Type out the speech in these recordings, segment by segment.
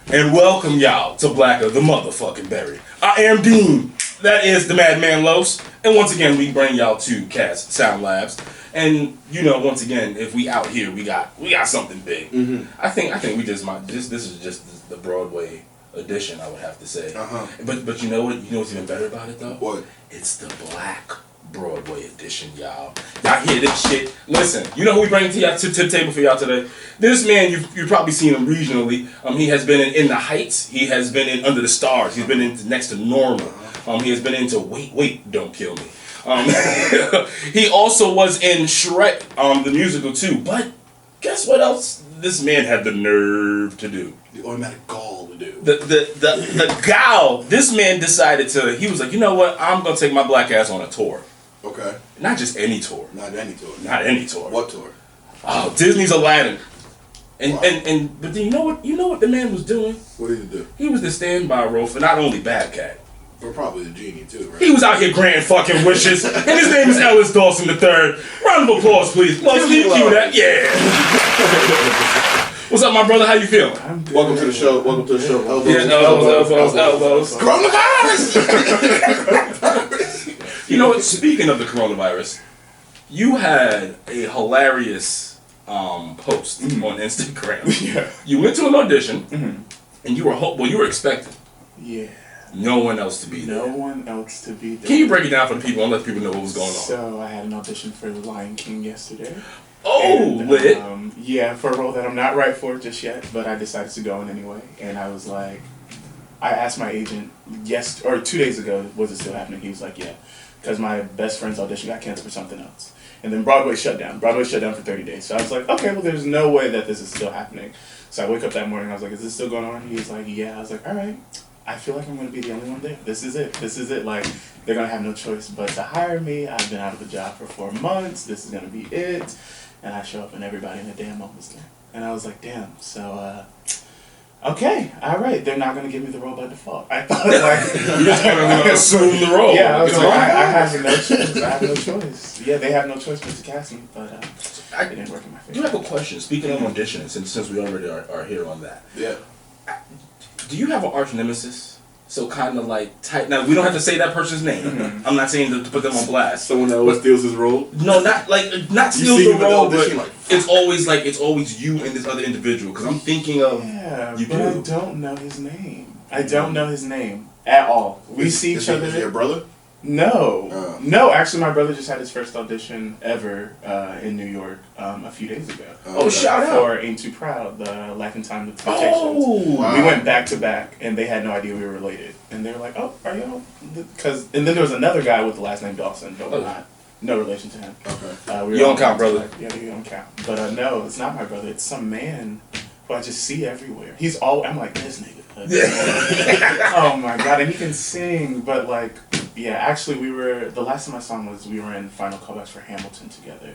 And welcome y'all to Blacker the Motherfucking Berry. I am Dean. That is the Madman Los. And once again, we bring y'all to Cast Sound Labs. And you know, once again, if we out here, we got something big. Mm-hmm. I think we just might. This is just the Broadway edition, I would have to say. But you know what? You know what's even better about it though? What? It's the Black Broadway edition, y'all. Y'all hear this shit? Listen, you know who we bring to the table for y'all today? This man, you've probably seen him regionally. He has been in The Heights. He has been in Under the Stars. He's been in Next to Normal. He has been into Wait, Don't Kill Me. He also was in Shrek, the musical too. But guess what else this man had the nerve to do? The automatic gall to do. The gall. This man decided to. He was like, you know what? I'm gonna take my black ass on a tour. Okay. Not just any tour. Not any tour. Not any tour. What tour? Oh, Disney's Aladdin. And but then you know what the man was doing? What did he do? He was the standby role for not only Babkak, but probably the Genie too, right? he was out here granting fucking wishes. And his name is Ellis Dawson III. Round of applause, please. Let's cue that. Yeah. What's up, my brother? How you feeling? Welcome to the show. Welcome to the show. Elbows. Coronavirus! You know what? Speaking of the coronavirus, you had a hilarious post on Instagram. Yeah. You went to an audition, and you were expecting. Yeah. No one else to be there. No one else to be there. Can you break it down for the people and let people know what was going on? So I had an audition for The Lion King yesterday. Oh, and, lit. Yeah, for a role that I'm not right for just yet, but I decided to go in anyway. And I was like, I asked my agent 2 days ago, was it still happening? He was like, yeah, because my best friend's audition got canceled for something else. And then Broadway shut down. Broadway shut down for 30 days. So I was like, okay, well, there's no way that this is still happening. So I wake up that morning, I was like, is this still going on? He's like, yeah. I was like, all right. I feel like I'm going to be the only one there. This is it. Like, they're going to have no choice but to hire me. I've been out of a job for 4 months. This is going to be it. And I show up and everybody in the damn office there. And I was like, damn. So, okay, all right. They're not going to give me the role by default. I thought, like... You're just going to assume the role. Yeah, I was like, I have no choice. I have no choice. Yeah, they have no choice but to cast me. But it didn't work in my favor. Do you have a question? Speaking of auditioning, since we already are here on that. Yeah. Do you have an arch nemesis? So kind of like tight. Now we don't have to say that person's name. I'm not saying to put them on blast. Someone that always steals his role. No, not steals the role, but like, it's always you and this other individual. Because I'm thinking of I don't know his name. I don't know his name at all. We see each other. Is he your brother? No, no. Actually, my brother just had his first audition ever in New York a few days ago. Oh, shout out for Ain't Too Proud, the Life and Time of Temptations. Oh, wow. We went back to back, and they had no idea we were related. And they were like, "Oh, are y'all?" And then there was another guy with the last name Dawson, but we're not. No relation to him. Okay. You don't count, brother. Yeah, you don't count. But no, it's not my brother. It's some man who I just see everywhere. He's all. I'm like, this nigga. Oh my god, and he can sing, but like. Yeah, actually, the last time I saw him was we were in final callbacks for Hamilton together.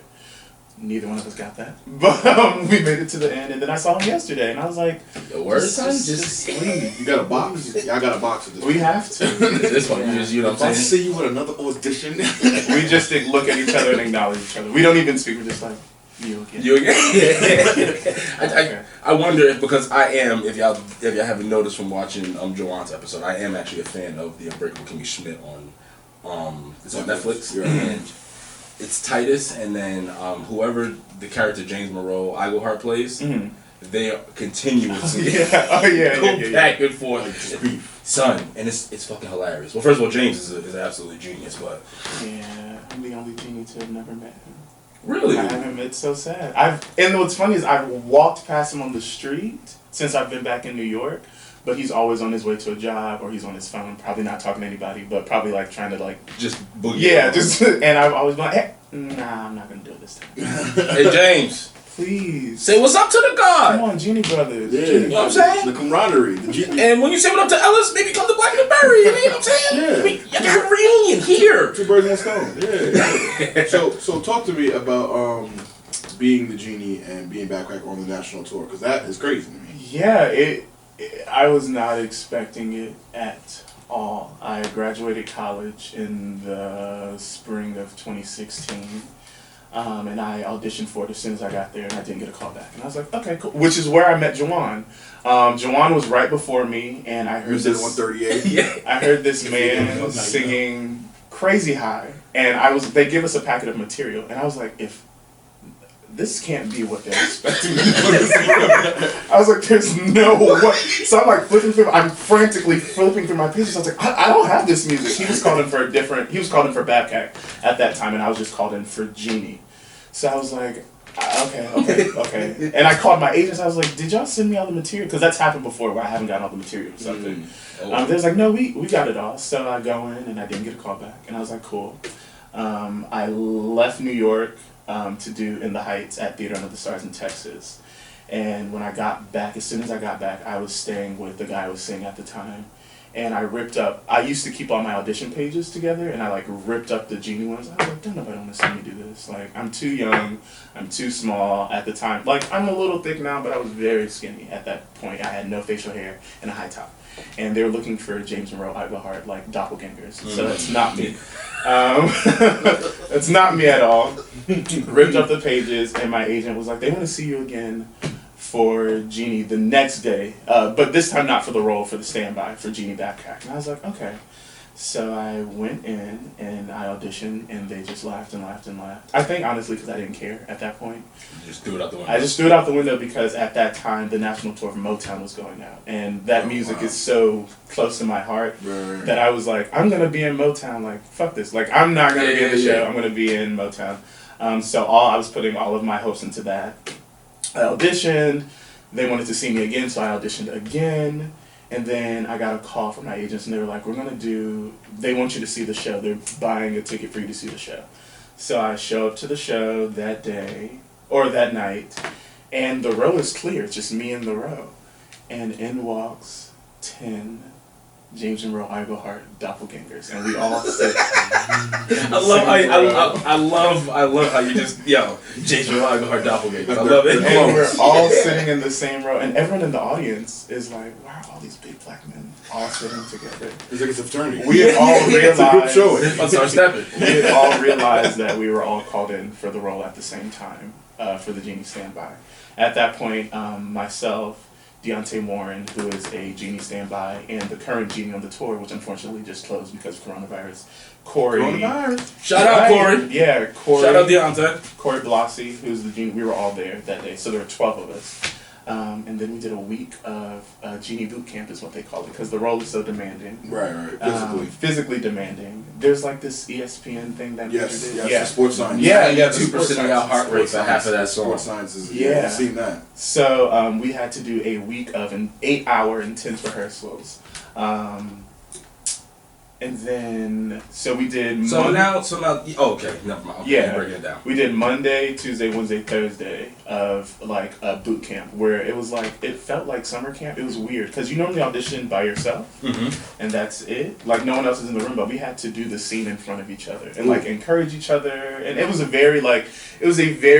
Neither one of us got that, but we made it to the end, and then I saw him yesterday, and I was like, "The worst time, just leave." You got a box? Yeah, I got a box of this. We have to. This one, you know what I'm saying? I see you with another audition. We just look at each other and acknowledge each other. We don't even speak. We're just like, you again. You again? I wonder if because I am, if y'all haven't noticed from watching Joanne's episode, I am actually a fan of the Unbreakable Kimmy Schmidt on it's on Netflix. And it's Titus and then whoever the character James Monroe Iglehart plays, they are continuously go back and forth. Son, and it's fucking hilarious. Well, first of all, James is absolutely genius, but yeah, I'm the only genie to have never met him. Really? I haven't. It's so sad. And what's funny is I've walked past him on the street since I've been back in New York, but he's always on his way to a job or he's on his phone, probably not talking to anybody, but probably like trying to like just boogie. Yeah, just and I've always been like, hey, nah, I'm not gonna do it this time. Hey James. Please. Say what's up to the God. Come on, Genie Brothers. Yeah, you know what I'm saying? The camaraderie. The Genie. And when you say what up to Ellis, maybe come to Black and the Berry. You know what I'm saying? Yeah. You got a reunion here. Two birds and a stone. Yeah. So talk to me about being the Genie and being Babkak on the national tour, because that is crazy to me. Yeah, I was not expecting it at all. I graduated college in the spring of 2016. And I auditioned for it as soon as I got there, and I didn't get a call back. And I was like, okay, cool. Which is where I met Jawan. Jawan was right before me, and I heard this. 138. Yeah. I heard this man singing Crazy High, and they give us a packet of material, and I was like, if this can't be what they're expecting me to put this in. I was like, there's no way. So I'm like I'm frantically flipping through my pages. I was like, I don't have this music. He was called in for for Babkak at that time, and I was just called in for Genie. So I was like, okay. And I called my agents. I was like, did y'all send me all the material? Because that's happened before where I haven't gotten all the material or something. They was like, no, we got it all. So I go in, and I didn't get a call back. And I was like, cool. I left New York to do In the Heights at Theater Under the Stars in Texas. And when I got back, as soon as I got back, I was staying with the guy I was seeing at the time. And I used to keep all my audition pages together, and I ripped up the Genie ones. I was like, don't nobody want to see me do this. Like, I'm too young, I'm too small at the time. Like, I'm a little thick now, but I was very skinny at that point. I had no facial hair and a high top. And they were looking for James Monroe, Iglehart, like doppelgangers. So that's not me. That's not me at all. Ripped up the pages, and my agent was like, they want to see you again for Genie the next day, but this time not for the role, for the standby for Genie Babkak. And I was like, okay. So I went in and I auditioned, and they just laughed and laughed and laughed. I think honestly because I didn't care at that point. You just threw it out the window. I just threw it out the window because at that time the national tour of Motown was going out, and that music is so close to my heart that I was like, I'm gonna be in Motown. Like, fuck this. Like, I'm not gonna be in the show. I'm gonna be in Motown. So I was putting all of my hopes into that. I auditioned. They wanted to see me again, so I auditioned again. And then I got a call from my agents, and they were like, they want you to see the show. They're buying a ticket for you to see the show. So I show up to the show that day, or that night, and the row is clear. It's just me in the row. And in walks 10 James Monroe Iglehart doppelgangers, and we all sit. I love how you just James Monroe Iglehart doppelgangers. I love it. And we're all sitting in the same row, and everyone in the audience is like, "Why are all these big black men all sitting together?" It's like it's a fraternity. We had all realized. It's a group showing. We had all realized that we were all called in for the role at the same time for the Genie standby. At that point, myself, Deontay Warren, who is a Genie standby, and the current Genie on the tour, which unfortunately just closed because of coronavirus. Corey. Shout out Corey. Yeah, Corey. Shout out Deontay. Corey Blasi, who's the Genie. We were all there that day, so there were 12 of us. And then we did a week of Genie boot camp, is what they call it, because the role is so demanding. Right. Physically demanding. There's like this ESPN thing that yes, did. The sports science. Yeah, the super sitting out heart rate for half of that song. Sports science is, I've seen that. So we had to do a week of 8-hour intense rehearsals. And then, so we did... okay, never mind. Okay, breaking it down. We did Monday, Tuesday, Wednesday, Thursday of, like, a boot camp where it was like, it felt like summer camp. It was weird, because you normally audition by yourself, and that's it. Like, no one else is in the room, but we had to do the scene in front of each other and, like, encourage each other. And it was a very,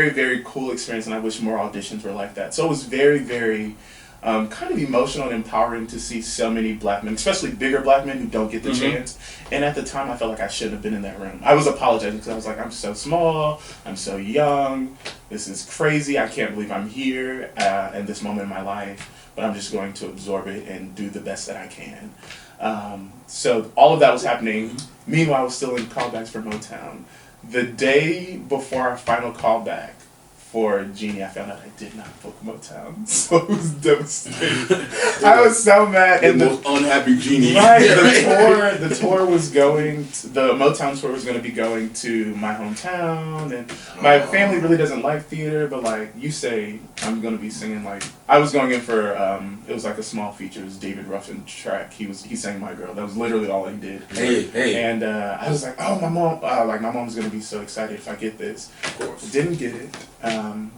very cool experience, and I wish more auditions were like that. So it was very, very... kind of emotional and empowering to see so many black men, especially bigger black men who don't get the chance. And at the time, I felt like I shouldn't have been in that room. I was apologizing because I was like, I'm so small, I'm so young, this is crazy, I can't believe I'm here in this moment in my life, but I'm just going to absorb it and do the best that I can. So all of that was happening. Meanwhile, I was still in callbacks for Motown. The day before our final callback for Genie, I found out I did not book Motown, so it was devastating. I was so mad. And the most unhappy Genie. Right, the tour was going, the Motown tour was going to be going to my hometown, and my family really doesn't like theater, but like, you say, I'm going to be singing, like, I was going in for, it was like a small feature, it was David Ruffin track, he sang My Girl, that was literally all he did. Hey. And I was like, oh, my mom's going to be so excited if I get this. Of course. Didn't get it.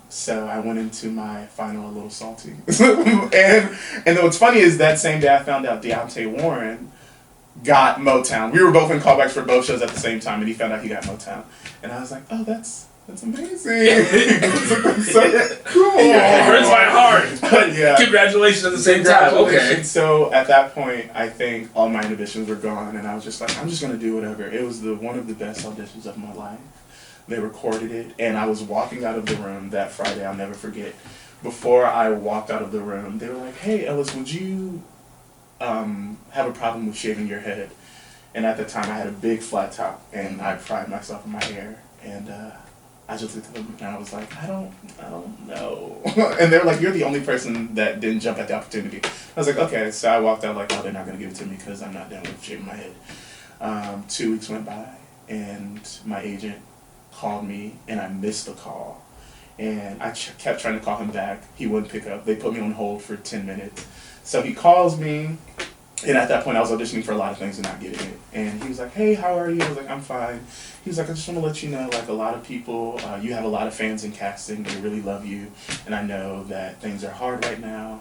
So I went into my final a little salty. and then what's funny is that same day I found out Deontay Warren got Motown. We were both in callbacks for both shows at the same time, and he found out he got Motown. And I was like, oh, that's amazing. That's so cool. It hurts my heart. Yeah. Congratulations at the same time. Okay. So at that point, I think all my inhibitions were gone, and I was just like, I'm just going to do whatever. It was one of the best auditions of my life. They recorded it, and I was walking out of the room that Friday. I'll never forget. Before I walked out of the room, they were like, "Hey, Ellis, would you have a problem with shaving your head?" And at the time, I had a big flat top, and I pride myself in my hair. And I just looked at them, and I was like, I don't know. And they were like, "You're the only person that didn't jump at the opportunity." I was like, okay. So I walked out like, oh, they're not going to give it to me because I'm not done with shaving my head. 2 weeks went by, and my agent called me, and I missed the call. And I kept trying to call him back. He wouldn't pick up. They put me on hold for 10 minutes. So he calls me, and at that point I was auditioning for a lot of things and not getting it. And he was like, "Hey, how are you?" I was like, "I'm fine." He was like, "I just want to let you know, like, a lot of people, you have a lot of fans in casting. They really love you. And I know that things are hard right now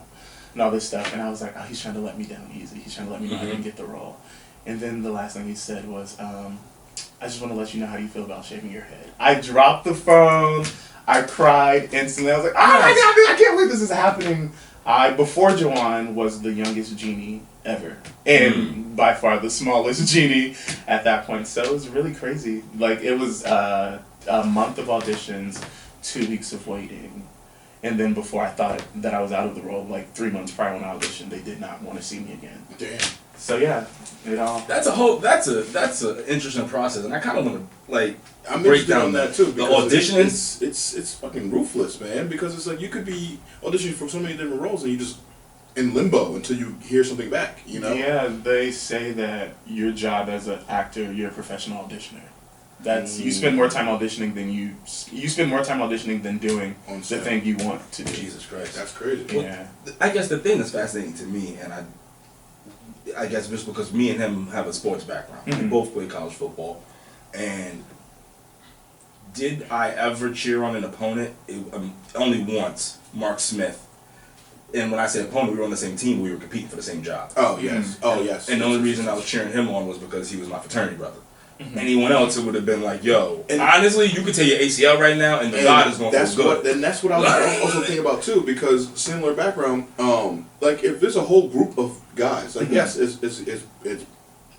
and all this stuff." And I was like, "Oh, he's trying to let me down easy. He's trying to let me know I didn't get the role." And then the last thing he said was, "I just want to let you know, how do you feel about shaving your head?" I dropped the phone. I cried instantly. I was like, "Oh my God, I can't believe this is happening." Before Joanne, was the youngest Genie ever, and by far the smallest Genie at that point. So it was really crazy. Like, it was a month of auditions, 2 weeks of waiting, and then before I thought that I was out of the role, like 3 months prior when I auditioned, they did not want to see me again. Damn. So yeah, it all. That's a interesting process, and I kind of want to like I'm break interested down on that too. the Because auditioning. it's fucking ruthless, man. Because it's like you could be auditioning for so many different roles, and you just in limbo until you hear something back. You know? Yeah, they say that your job as an actor, you're a professional auditioner. That's you spend more time auditioning than you spend more time auditioning than doing On the set. thing you want to do. Jesus Christ. That's crazy. Yeah. I guess the thing that's fascinating to me, and I guess just because me and him have a sports background, we both play college football, and did I ever cheer on an opponent? Only once, Mark Smith. And when I say opponent, we were on the same team. We were competing for the same job. Oh yes. Oh yes. And the only reason I was cheering him on was because he was my fraternity brother. Anyone else, it would have been like, "Yo, and honestly, you could tear your ACL right now, and the God is going to feel good." And that's what I was also thinking about too, because similar background. Like if there's a whole group of guys, like yes, it's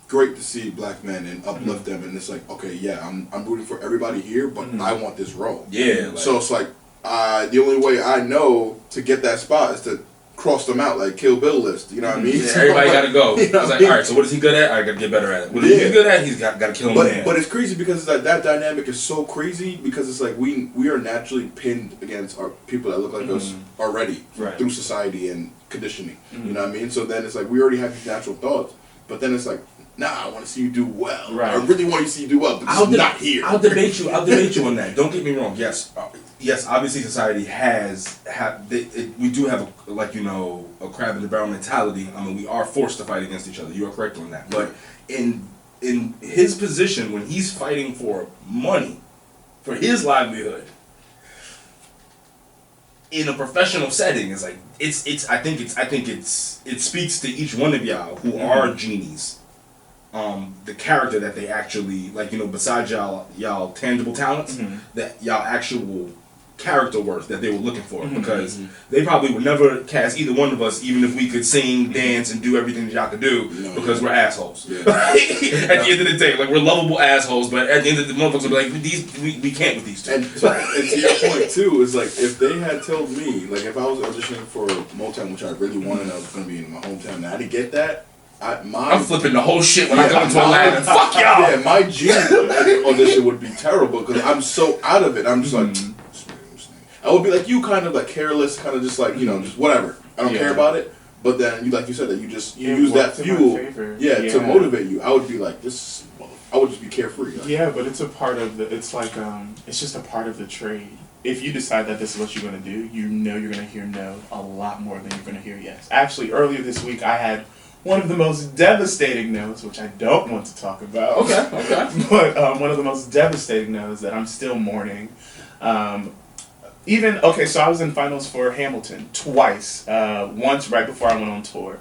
great to see black men and uplift them, and it's like, okay, yeah, I'm rooting for everybody here, but I want this role. Yeah. Like, So it's like the only way I know to get that spot is to cross them out like Kill Bill list. You know what I mean? yeah, So everybody like, got to go. you know It's like, what I mean? all right, so what is he good at? I got to get better at it. What is he good at? He's got to kill him there. But it's crazy because that dynamic is so crazy because it's like we are naturally pinned against our people that look like us already Right. through society and conditioning. You know what I mean? So then it's like we already have these natural thoughts, but then it's like, nah, I want to see you do well. Right. I really want to see you do well, but it's not here. I'll debate you on that. Don't get me wrong. Yes, obviously society we do have a crab in the barrel mentality. I mean, we are forced to fight against each other. You are correct on that. But in his position, when he's fighting for money, for his livelihood, in a professional setting, it's like I think it speaks to each one of y'all who are genies. The character that they actually besides y'all tangible talents, that y'all actual character worth that they were looking for, because they probably would never cast either one of us, even if we could sing, dance, and do everything that y'all could do, because we're assholes. Yeah. At the end of the day, like, we're lovable assholes, but at the end of the motherfuckers will be like, we can't with these two. And to your point too, is like if they had told me, like if I was auditioning for Motown, which I really wanted, I was going to be in my hometown, and I didn't get that. I'm flipping the whole shit when I go into Aladdin. Fuck y'all! Yeah, my Genie audition would be terrible because I'm so out of it. I'm just like, I would be like you, kind of like careless, kind of just like, just whatever. I don't care about it. But then, like you said, that you use that fuel, to motivate you. I would be like, I would just be carefree. Like. Yeah, but it's a part of it's just a part of the trade. If you decide that this is what you're going to do, you know you're going to hear no a lot more than you're going to hear yes. Actually, earlier this week, I had one of the most devastating no's, which I don't want to talk about. Okay. But one of the most devastating no's that I'm still mourning. So I was in finals for Hamilton twice. Once right before I went on tour,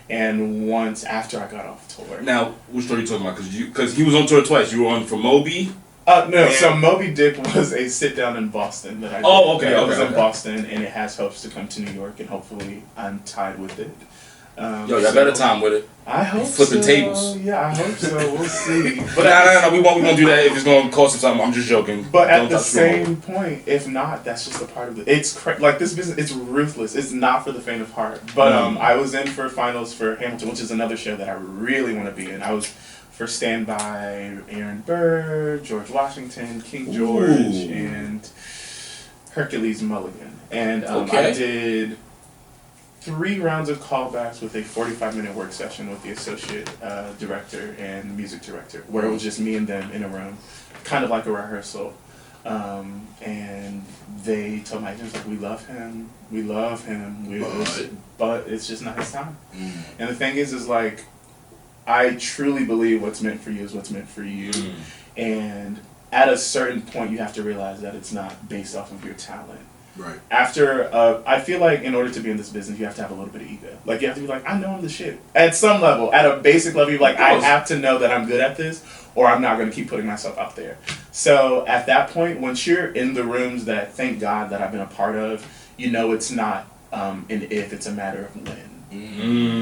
and once after I got off tour. Now, which tour are you talking about? Because he was on tour twice. You were on for Moby? No, so Moby Dick was a sit-down in Boston that I did. Oh, okay, It was okay. in Boston, and it has hopes to come to New York, and hopefully I'm tied with it. Yo, y'all better time with it. I hope Flipping so. tables. Yeah, I hope so. We'll see. But no, we won't do that if it's going to cost us something. I'm just joking. But at Don't the touch the remote. same point, if not, that's just a part of it. It's like this business. It's ruthless. It's not for the faint of heart. But I was in for finals for Hamilton, which is another show that I really want to be in. I was for Standby, Aaron Burr, George Washington, King George, and Hercules Mulligan. And I did 3 rounds of callbacks with a 45-minute work session with the associate director and music director, where it was just me and them in a room, kind of like a rehearsal. And they told my agents, like, we love him, but it's just not his time. And the thing is like, I truly believe what's meant for you is what's meant for you. And at a certain point, you have to realize that it's not based off of your talent. Right. After, I feel like in order to be in this business, you have to have a little bit of ego. Like, you have to be like, I know I'm the shit. At some level, at a basic level, you're like, I have to know that I'm good at this, or I'm not going to keep putting myself out there. So at that point, once you're in the rooms that, thank God, that I've been a part of, you know it's not an if, it's a matter of when.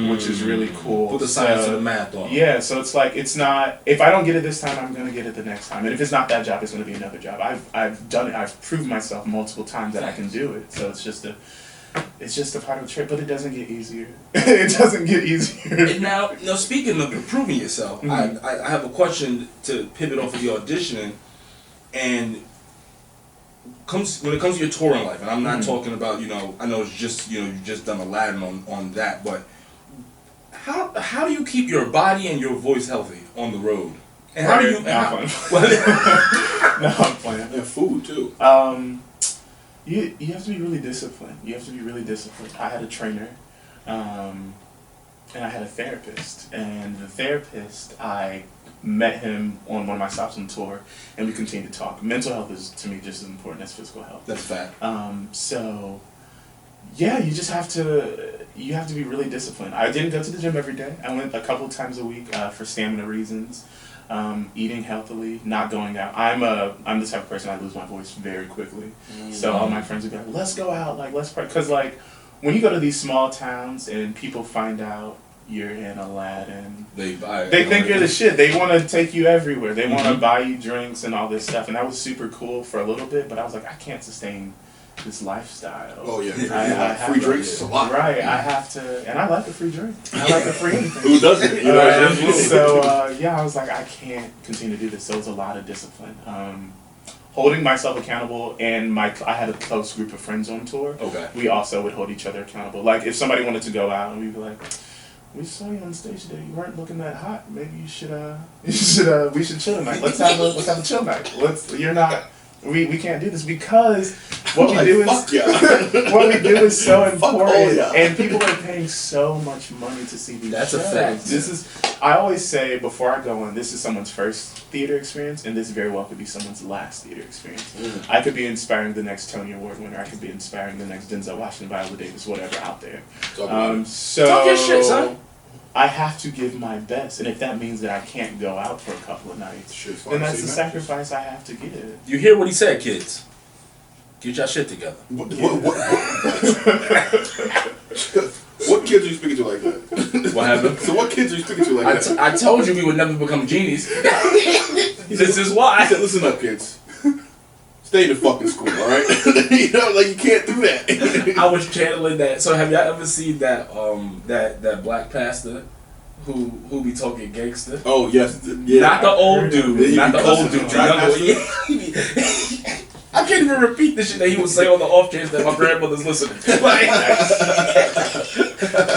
Which is really cool. Put the science and the math on. Yeah, so it's like, it's not, if I don't get it this time, I'm going to get it the next time. And if it's not that job, it's going to be another job. I've done it. I've proved myself multiple times that I can do it. So it's just a part of the trip, but it doesn't get easier. It doesn't get easier. And now, speaking of proving yourself, I have a question to pivot off of your auditioning, and when it comes to your touring life, and I'm not talking about, I know it's just, you've just done Aladdin on that, but how do you keep your body and your voice healthy on the road? And how do you... No, I'm playing. And food, too. You have to be really disciplined. I had a trainer, and I had a therapist. And the therapist, I met him on one of my stops on tour, and we continued to talk. Mental health is, to me, just as important as physical health. That's fact. So, yeah, you just have to be really disciplined. I didn't go to the gym every day. I went a couple times a week for stamina reasons. Eating healthily, not going out. I'm the type of person, I lose my voice very quickly. So all my friends would be like, let's go out, like, let's party. Because, like, when you go to these small towns and people find out you're in Aladdin, they think you're the shit. They want to take you everywhere. They want to buy you drinks and all this stuff. And that was super cool for a little bit, but I was like, I can't sustain this lifestyle. Oh yeah, free drinks is a lot. Right, I have to, and I like a free drink. I like a free anything. Who doesn't? So I was like, I can't continue to do this. So it's a lot of discipline. Holding myself accountable, and I had a close group of friends on tour. Okay. We also would hold each other accountable. Like, if somebody wanted to go out, and we'd be like, we saw you on stage today. You weren't looking that hot. Maybe we should chill tonight. Let's have a chill night. We can't do this because what we do is so important, and people are paying so much money to see these shows. That's a fact. I always say before I go on, this is someone's first theater experience, and this very well could be someone's last theater experience. I could be inspiring the next Tony Award winner. I could be inspiring the next Denzel Washington, Viola Davis, whatever out there. So talk your shit, son. I have to give my best, and if that means that I can't go out for a couple of nights, then that's the sacrifice I have to give. You hear what he said, kids? Get your shit together. What kids are you speaking to like that? What happened? So what kids are you speaking to like that? I told you we would never become genies. This is why. He said, listen up, kids. Stay in the fucking school, all right? You can't do that. I was channeling that. So have y'all ever seen that that black pastor who be talking gangster? Oh yes, yeah. Not the old dude. Not the old dude. The younger one. I can't even repeat the shit that he would say on the off chance that my grandmother's listening.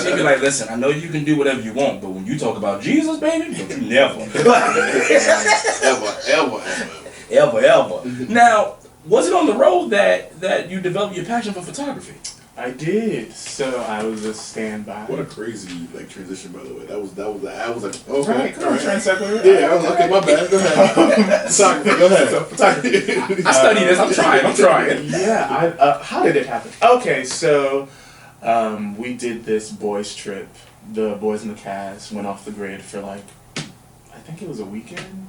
She'd be like, listen, I know you can do whatever you want, but when you talk about Jesus, baby, don't you never. Ever. Now, was it on the road that you developed your passion for photography? I did. So I was a standby. What a crazy transition, by the way. I was like, okay, right, come on, transequitur. Yeah, I was okay. My bad. Go ahead. Photography. Go ahead. Photography. I studied this. I'm trying. Yeah. How did it happen? Okay, so we did this boys trip. The boys in the cast went off the grid for I think it was a weekend,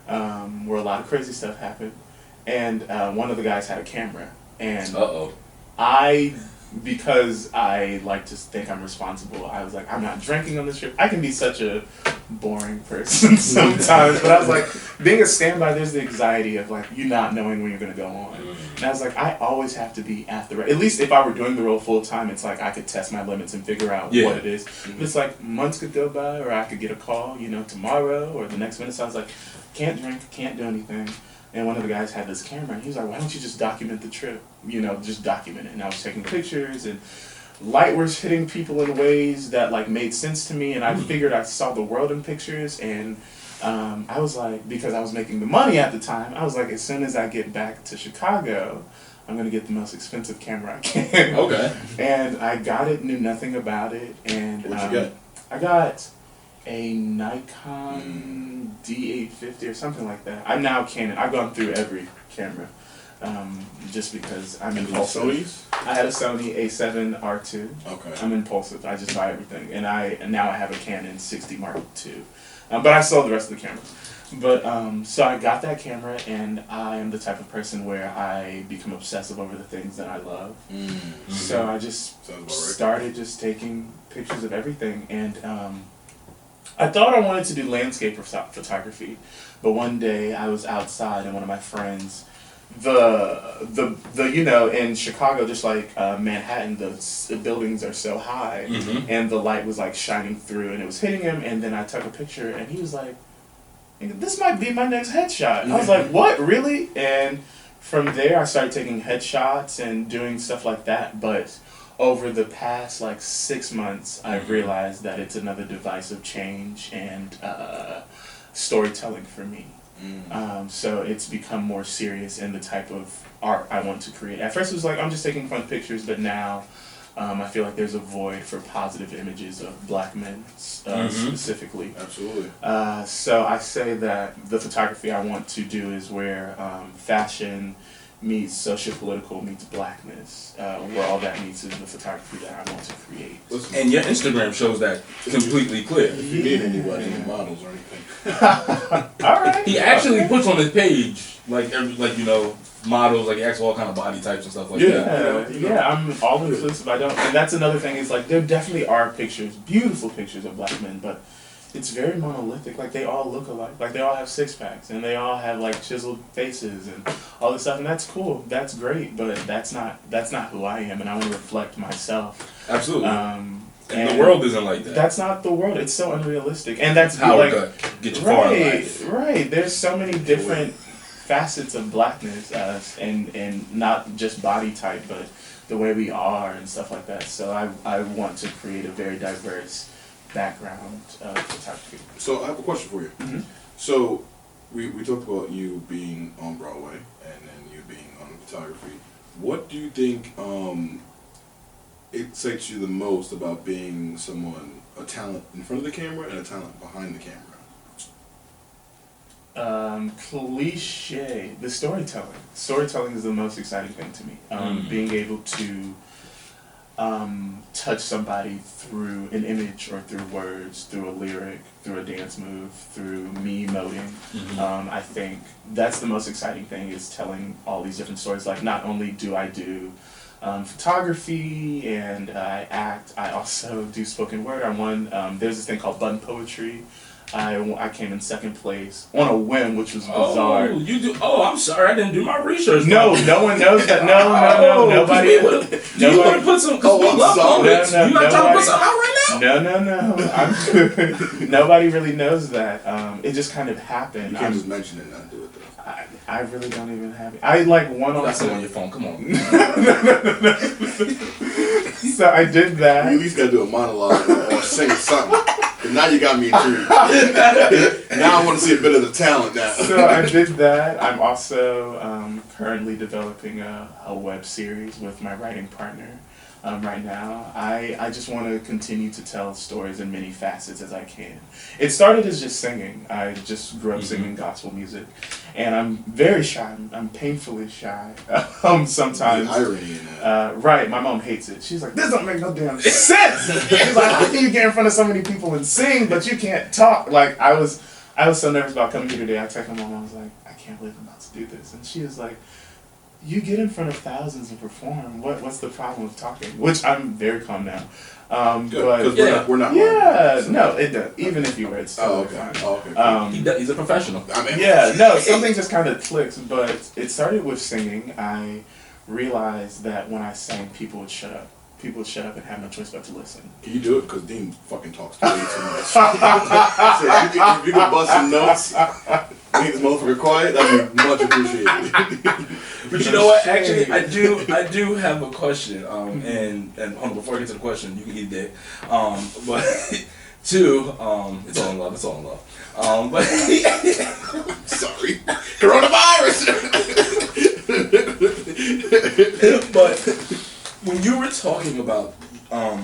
where a lot of crazy stuff happened, and one of the guys had a camera, and because I like to think I'm responsible, I was like, I'm not drinking on this trip. I can be such a boring person sometimes, but I was like, being a standby, there's the anxiety of like you not knowing when you're gonna go on. And I was like, I always have to be at the at least if I were doing the role full time, it's like I could test my limits and figure out what it is. But it's like months could go by, or I could get a call, you know, tomorrow or the next minute. So I was like, can't drink, can't do anything. And one of the guys had this camera, and he was like, why don't you just document the trip? You know, just document it. And I was taking pictures, and light was hitting people in ways that, like, made sense to me. And I figured I saw the world in pictures. And I was like, because I was making the money at the time, I was like, as soon as I get back to Chicago, I'm going to get the most expensive camera I can. Okay. And I got it, knew nothing about it. And What'd you get? I got a Nikon D850 or something like that. I'm now Canon. I've gone through every camera, just because I'm impulsive. Sony's? I had a Sony A7 R2. Okay. I'm impulsive. I just buy everything, and now I have a Canon 60 Mark II. But I sold the rest of the cameras. But so I got that camera, and I am the type of person where I become obsessive over the things that I love. So I just started just taking pictures of everything, and I thought I wanted to do landscape photography, but one day I was outside and one of my friends, the you know, in Chicago, just like Manhattan, the buildings are so high, and the light was like shining through and it was hitting him, and then I took a picture and he was like, this might be my next headshot. I was like, what, really? And from there I started taking headshots and doing stuff like that, but over the past like 6 months, I've realized that it's another device of change and storytelling for me. So it's become more serious in the type of art I want to create. At first it was like, I'm just taking fun pictures, but now I feel like there's a void for positive images of black men specifically. Absolutely. So I say that the photography I want to do is where fashion meets socio-political meets blackness, where all that meets is the photography that I want to create. And your Instagram shows that completely clear. If you need anybody, any models or anything. All right. He actually puts on his page like you know, models, like he asks all kind of body types and stuff like that. Yeah, I'm all inclusive. I don't, and that's another thing. Is like there definitely are pictures, beautiful pictures of black men, but it's very monolithic. Like they all look alike. Like they all have six packs and they all have like chiseled faces and all this stuff. And that's cool. That's great. But that's not who I am. And I want to reflect myself. Absolutely. And the world isn't like that. That's not the world. It's so unrealistic. And that's how like get you far in life. Right. There's so many different facets of blackness, and not just body type, but the way we are and stuff like that. So I want to create a very diverse background of photography. So I have a question for you. So we talked about you being on Broadway and then you being on photography. What do you think excites you the most about being a talent in front of the camera and a talent behind the camera? Cliche, the storytelling. Storytelling is the most exciting thing to me. Being able to touch somebody through an image or through words, through a lyric, through a dance move, through me emoting. I think that's the most exciting thing, is telling all these different stories. Like, not only do I do photography and I act, I also do spoken word. I won, there's this thing called Button Poetry. I came in second place on a whim, which was bizarre. Oh, you do? Oh, I'm sorry, I didn't do my research. No one knows that. No, nobody. You want to put some? Oh, I'm sorry. You not trying to put something out right now? No. I'm good. Nobody really knows that. It just kind of happened. You can't just mention it and not do it though. I really don't even have it. I like one on. That's it on your phone. Come on. So I did that. You at least gotta do a monologue or sing something. And now you got me intrigued. Now I want to see a bit of the talent now. So I did that. I'm also currently developing a web series with my writing partner right now. I just want to continue to tell stories in many facets as I can. It started as just singing. I just grew up singing gospel music. And I'm very shy. I'm painfully shy. Sometimes. The irony in that. Right, my mom hates it. She's like, this don't make no damn sense. She's like, how can you get in front of so many people and sing, but you can't talk? Like, I was so nervous about coming here today. I texted my mom, I was like, I can't believe I'm about to do this. And she was like, you get in front of thousands and perform. What's the problem with talking? Which I'm very calm now. Because but we're not. yeah, no, it does. Even if you were, it's Oh, totally okay. fine. Oh, okay. He's a professional. I mean, Yeah, no, something just kind of clicks. But it started with singing. I realized that when I sang, people would shut up. People would shut up and have no choice but to listen. Can you do it? Because Dean fucking talks way too much. So if you could bust some notes, Dean's motherfucker quiet, that'd be much appreciated. But you know what? Actually, I do have a question. And hold on, before I get to the question, you can eat that. But two, it's all in love. It's all in love. But Sorry, coronavirus. but when you were talking about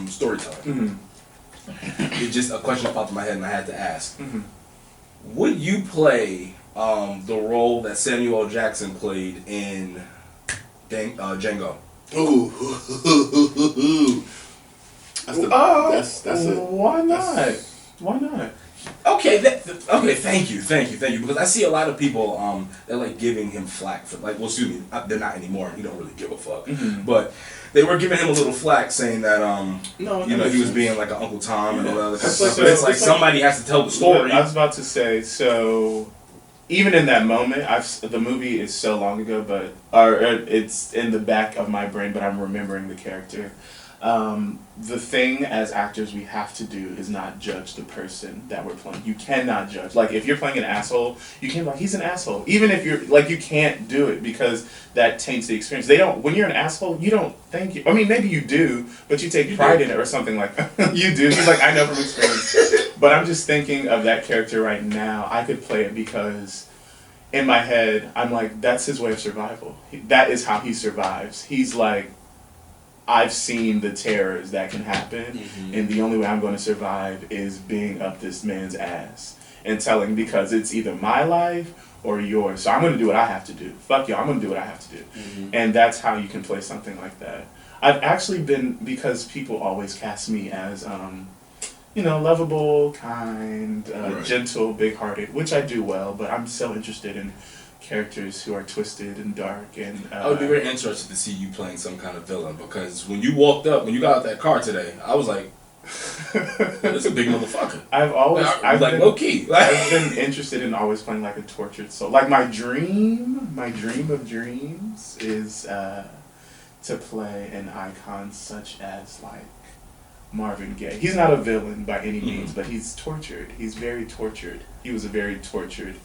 storytelling, it's just a question that popped in my head, and I had to ask: would you play the role that Samuel L. Jackson played in Django? Ooh. That's why not? Why not? Okay, okay. Thank you, because I see a lot of people they're like giving him flack for well, excuse me, they're not anymore. He don't really give a fuck, but they were giving him a little flack saying that he was being like an Uncle Tom and all that other kind of stuff. But it's like somebody has to tell the story. I was about to say, so even in that moment, the movie is so long ago, but it's in the back of my brain, but I'm remembering the character. The thing as actors we have to do is not judge the person that we're playing. You cannot judge. Like, if you're playing an asshole, you can't be like, he's an asshole. Even if you're, like, you can't do it because that taints the experience. When you're an asshole, you don't think I mean, maybe you do, but you take pride in it or something like that. You do. He's like, I know from experience. But I'm just thinking of that character right now. I could play it because in my head, I'm like, that's his way of survival. That is how he survives. He's like, I've seen the terrors that can happen, and the only way I'm going to survive is being up this man's ass and telling, because it's either my life or yours. So I'm going to do what I have to do. Fuck y'all, I'm going to do what I have to do. And that's how you can play something like that. I've actually been, because people always cast me as, lovable, kind, gentle, big-hearted, which I do well, but I'm so interested in characters who are twisted and dark, and I would be very interested to see you playing some kind of villain, because when you got out that car today, I was like, "That's a big motherfucker." I've been low key. I've been interested in always playing like a tortured soul. Like my dream of dreams is to play an icon such as like Marvin Gaye. He's not a villain by any means, but he's tortured. He's very tortured. He was a very tortured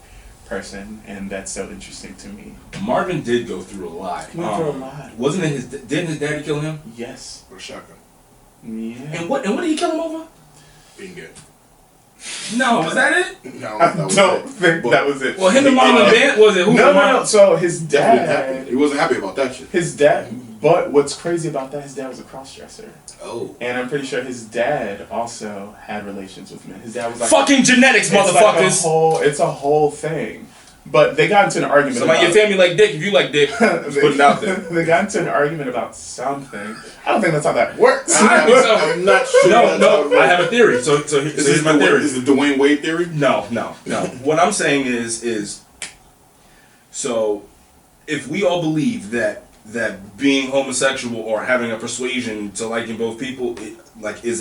person, and that's so interesting to me. Marvin did go through a lot. He went through a lot. Wasn't it didn't his daddy kill him? Yes. With a shotgun. Yeah. And what did he kill him over? Being gay. No, was that it? No, I don't think that was it. Well, him and Marlon Band was it? No. So his dad. He wasn't happy about that shit. His dad. But what's crazy about that, his dad was a cross-dresser. Oh. And I'm pretty sure his dad also had relations with men. His dad was like... Fucking genetics, motherfuckers! It's a whole thing. But they got into an argument Somebody in your family like dick. If you like dick, just put it out there. They got into an argument about something. I don't think that's how that works. I'm not sure. No, I have a theory. So here's my theory. Is the Dwayne Wade theory? No. What I'm saying is, so if we all believe that being homosexual or having a persuasion to liking both people, is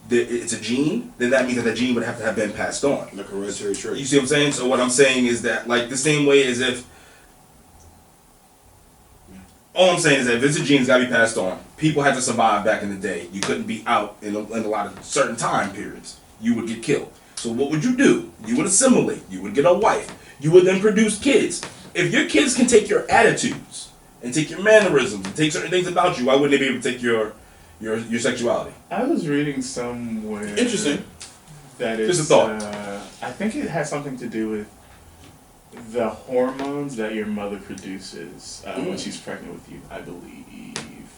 it's a gene, then that means that gene would have to have been passed on. Like a hereditary trait. You see what I'm saying? So what I'm saying is that, like, the same way as if, all I'm saying is that if it's a gene, it's got to be passed on. People had to survive back in the day. You couldn't be out in a lot of certain time periods. You would get killed. So what would you do? You would assimilate. You would get a wife. You would then produce kids. If your kids can take your attitudes and take your mannerisms and take certain things about you, why wouldn't they be able to take your sexuality? I was reading somewhere. Interesting. That is. Just a thought. I think it has something to do with the hormones that your mother produces when she's pregnant with you, I believe.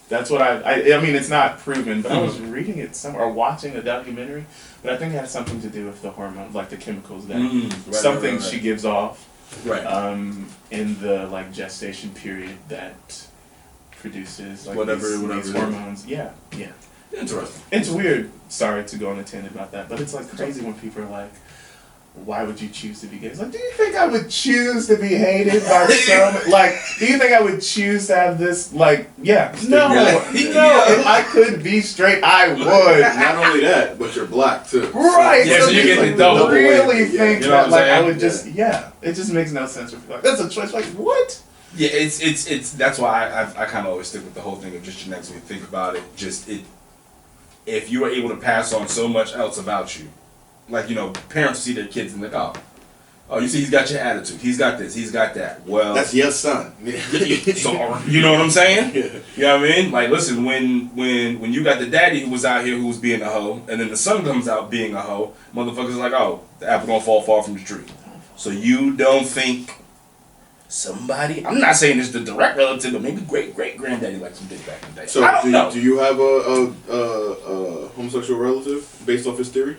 That's what I mean, it's not proven, but I was reading it somewhere, or watching a documentary, but I think it has something to do with the hormones, like the chemicals that right. She gives off. Right. In the like gestation period that produces like whatever these hormones. Yeah. Interesting. It's weird. Sorry to go on a tangent about that, but it's like crazy when people are like, why would you choose to be gay? It's like, do you think I would choose to be hated by some? Like, do you think I would choose to have this? Like, yeah, no, no. If I could be straight, I would. Not only that, but you're black too. Right. Yeah, so you get the double really whammy. think You know what that I'm like I saying? would just it just makes no sense for people. Like, that's a choice. Like, what? Yeah, it's that's why I kind of always stick with the whole thing of just genetics. When you think about it, if you are able to pass on so much else about you, like, you know, parents see their kids and they're like, oh, you see, he's got your attitude, he's got this, he's got that. Well, That's your son. so, you know what I'm saying? Yeah. You know what I mean? Like, listen, when you got the daddy who was out here who was being a hoe, and then the son comes out being a hoe, motherfuckers like, oh, the apple don't fall far from the tree. So you don't think somebody, I'm not saying it's the direct relative, but maybe great-great-granddaddy like some dick back in the day. So I don't know. do you have a homosexual relative based off his theory?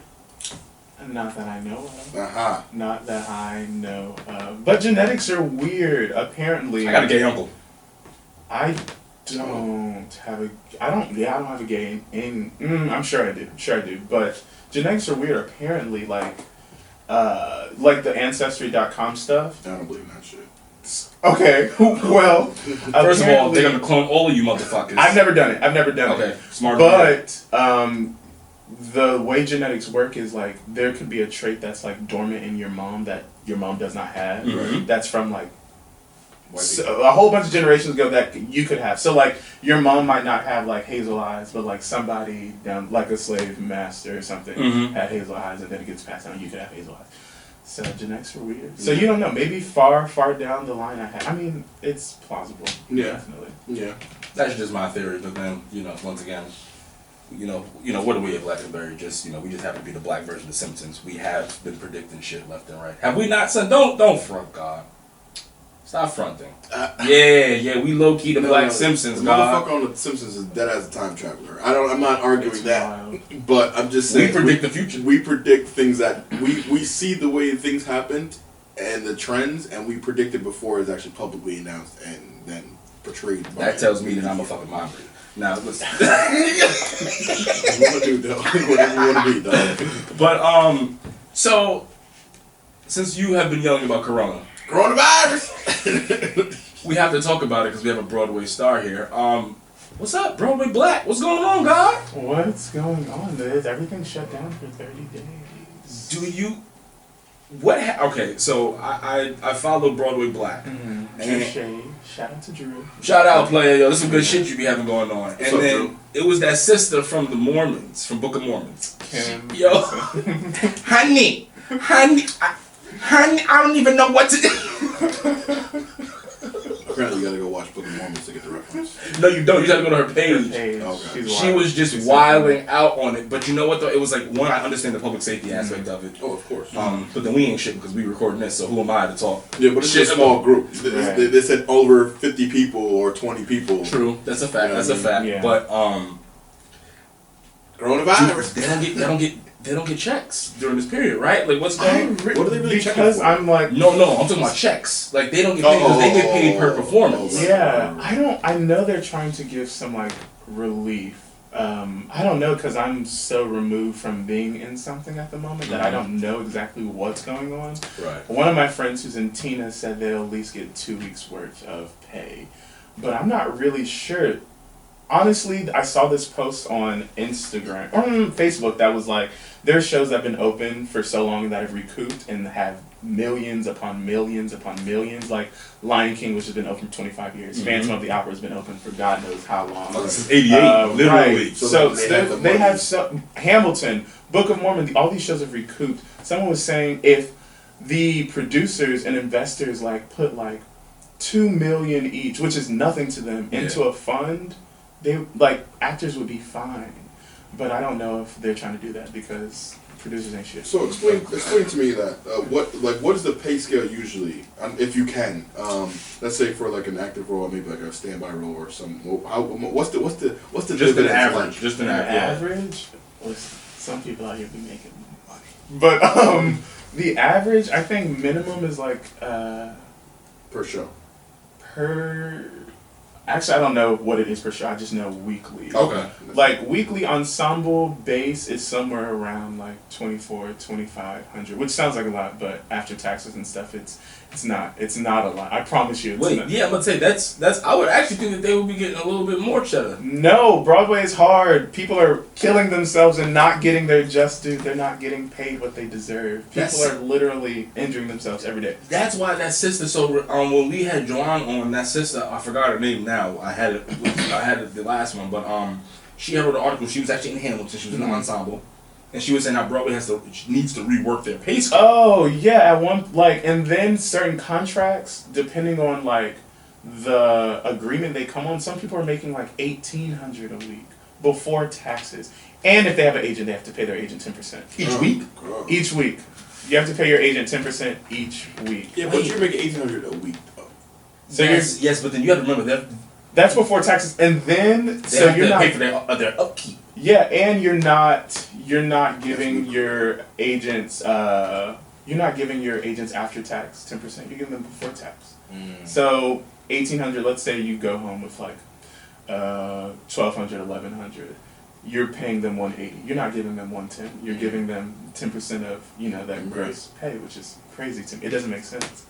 Not that I know of. Aha. Not that I know of. But genetics are weird. Apparently, I got a gay uncle. I don't have a. I don't have a gay. I'm sure I do. Sure I do. But genetics are weird. Apparently, like the Ancestry.com stuff. I don't believe in that shit. Okay. Well, First of all, they're gonna clone all of you motherfuckers. I've never done it. Okay, smart. But the way genetics work is like there could be a trait that's like dormant in your mom that your mom does not have. Mhm. That's from like a whole bunch of generations ago that you could have. So like your mom might not have like hazel eyes, but like somebody down like a slave master or something Mhm. had hazel eyes, and then it gets passed down. You could have hazel eyes. So genetics are weird. So you don't know. Maybe far down the line I have. I mean, it's plausible. Yeah. Definitely. Yeah. That's just my theory, but then, you know, once again, you know, what are we at Blackberry? Just, you know, we just happen to be the black version of The Simpsons. We have been predicting shit left and right. Have we not, son? Don't front, God. Stop fronting. Yeah, we low key the Black Simpsons, the God. motherfucker on The Simpsons is dead as a time traveler. I'm not arguing It's that, wild. but I'm just saying We predict the future. We predict things that we see the way things happened and the trends, and we predict it before it's actually publicly announced and then portrayed. That tells me that I'm a fucking mind reader. Now, listen. What you want to do, though? Whatever you want to be, dog. But, so, since you have been yelling about Corona, Coronavirus. we have to talk about it because we have a Broadway star here. What's up, Broadway Black? What's going on, God? What's going on? Everything's shut down for 30 days. Do you? Okay, so I follow Broadway Black. Mm-hmm. And- Touche. Shout out to Drew. Shout out, player. Yo, there's some good shit you be having going on. And up, then Drew? it was that sister from the Mormons, from Book of Mormons. Kim. Yo, honey, I don't even know what to do. Apparently, you gotta go watch Book of Mormons to get the reference. No, you don't. You gotta go to her page. Okay. She's She wild. was just She's wilding out on it. But you know what, though? It was like, one, I understand the public safety aspect of it. Oh, of course. But then we ain't shit because we recording this, so who am I to talk? Yeah, but it's Shit a small group. Right. They said over 50 people or 20 people. True, that's a fact. Yeah, That's a fact. yeah. But Coronavirus. they don't get checks during this period, right? Like, what's going on? What are they really checking Because for? I'm like, No, I'm talking about checks. Like, they don't get paid because they get paid per performance. yeah, I know they're trying to give some like relief. I don't know because I'm so removed from being in something at the moment that I don't know exactly what's going on. Right. One of my friends who's in Tina said they'll at least get 2 weeks worth of pay, but I'm not really sure. Honestly, I saw this post on Instagram or Facebook that was like, there are shows that have been open for so long that have recouped and have millions upon millions upon millions. Like Lion King, which has been open for 25 years. Phantom of the Opera has been open for God knows how long. Oh, this is 88, literally. Right. So they have the money. Hamilton, Book of Mormon, all these shows have recouped. Someone was saying if the producers and investors like put like $2 million each, which is nothing to them, into a fund, they like actors would be fine. But I don't know if they're trying to do that because producers ain't shit. So explain to me that what is the pay scale usually, if you can? Let's say for like an active role, maybe like a standby role or some. What's the Just an dividends average. like? Just an The average. average, some people out here be making money. But the average, I think minimum is like Per show. Actually, I don't know what it is per show. I just know weekly. Okay. Like weekly ensemble base is somewhere around like 2,500, which sounds like a lot, but after taxes and stuff, it's not a lot. I promise you. It's not. Yeah, I'm gonna say that's. I would actually think that they would be getting a little bit more cheddar. No, Broadway is hard. People are killing themselves and not getting their just due. They're not getting paid what they deserve. People are literally injuring themselves every day. That's why that sister. So when we had Joanne on, that sister, I forgot her name now. I had it the last one, but she had wrote an article. She was actually in Hamilton. She was in the ensemble, and she was saying how Broadway needs to rework their pay scale. Oh yeah, at one and then certain contracts, depending on like the agreement they come on, some people are making like $1,800 a week before taxes, and if they have an agent, they have to pay their agent 10% Each week. Each week, you have to pay your agent 10% each week. Yeah, but you're making $1,800 a week though. So yes, but then you have to remember that that's before taxes, and then they have to pay for their upkeep. Yeah, and you're not giving your agents after tax 10%. You're giving them before tax. So 1,800. Let's say you go home with like 1,200, 1,100. You're paying them 180. You're not giving them 110. You're giving them 10% of that gross pay, which is crazy to me. It doesn't make sense.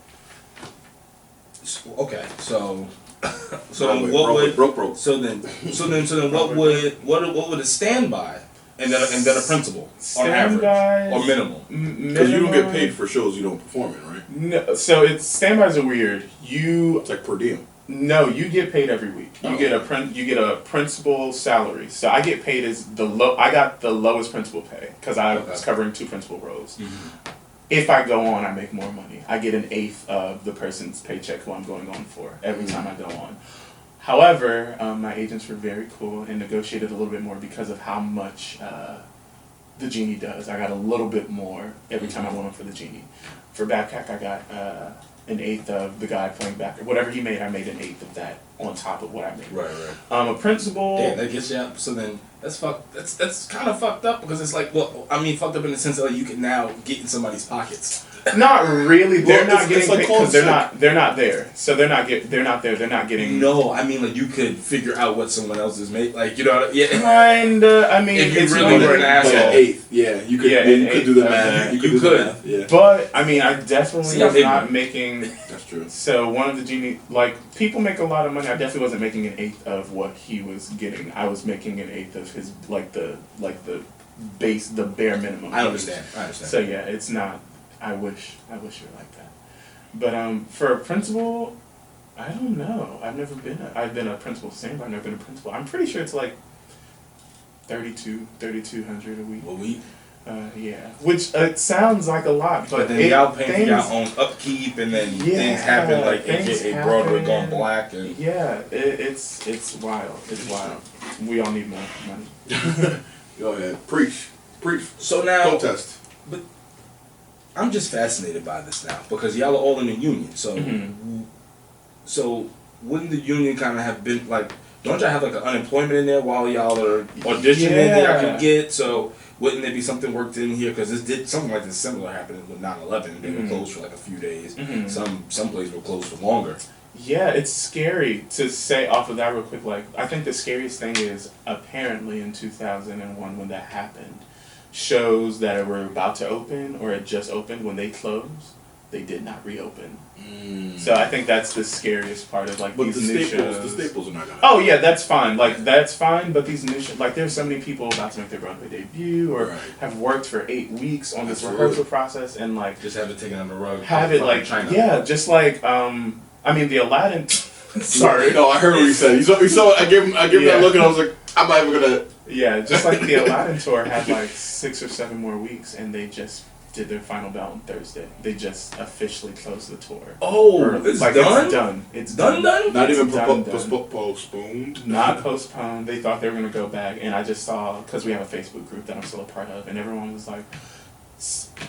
Okay, so Broadway, then what would broke? So then what would it stand by, and then a principal on average or minimum? Because you don't get paid for shows you don't perform in, right? No, so standbys are weird. It's like per diem. No, you get paid every week. You get a principal salary. So I get paid I got the lowest principal pay because I was covering 2 principal roles. Mm-hmm. If I go on, I make more money. I get 1/8 of the person's paycheck who I'm going on for every time I go on. However, my agents were very cool and negotiated a little bit more because of how much the Genie does. I got a little bit more every time I went on for the Genie. For Babkak, I got 1/8 of the guy playing Babkak. Whatever he made, I made 1/8 of that on top of what I made. Right. A principal. Yeah, that gets you out. So then that's kind of fucked up because it's like, well, I mean, fucked up in the sense that you can now get in somebody's pockets. Not really. They're not getting like paid because they're not there. So they're not there. They're not getting. No, I mean like you could figure out what someone else is making. Like you know, yeah. Kinda. I mean, if you it's really were an asshole, like 1/8. Yeah, you could. You could do the math. You could. Yeah. But I mean, I definitely was not making. That's true. So one of the Genie, like people make a lot of money. I definitely wasn't making 1/8 of what he was getting. I was making 1/8 of his the base, the bare minimum. I understand. So yeah, it's not. I wish you were like that. But for a principal, I don't know. I've been a principal same, but I've never been a principal. I'm pretty sure it's like 3,200 a week. A week? Yeah. Which it sounds like a lot, but then y'all paying for your own upkeep, and then things happen like AKA Broadway gone black, and it's wild. It's wild. We all need more money. Go ahead, preach. So now protest. But I'm just fascinated by this now because y'all are all in the union. So, so wouldn't the union kind of have been like? Don't y'all have like an unemployment in there while y'all are auditioning that y'all can get? So wouldn't there be something worked in here? Because something like this similar happened with 9/11. They were closed for like a few days. Some places were closed for longer. Yeah, it's scary to say off of that real quick. Like I think the scariest thing is apparently in 2001 when that happened. Shows that were about to open or had just opened, when they closed, they did not reopen. So I think that's the scariest part of like these new shows. The staples are not gonna. Oh yeah, that's fine. Like that's fine. But these new shows, like there's so many people about to make their Broadway debut or have worked for 8 weeks on this rehearsal process and like just have it taken on the rug. Have it like China. Just like I mean the Aladdin. Sorry. No, I heard what you said. You saw. I gave him that look and I was like, I'm not even gonna. Yeah, just like the Aladdin tour had like 6 or 7 more weeks, and they just did their final bout on Thursday. They just officially closed the tour. Oh, it's like done? It's done. It's done. Not even postponed. Not postponed. They thought they were gonna go back, and I just saw because we have a Facebook group that I'm still a part of, and everyone was like,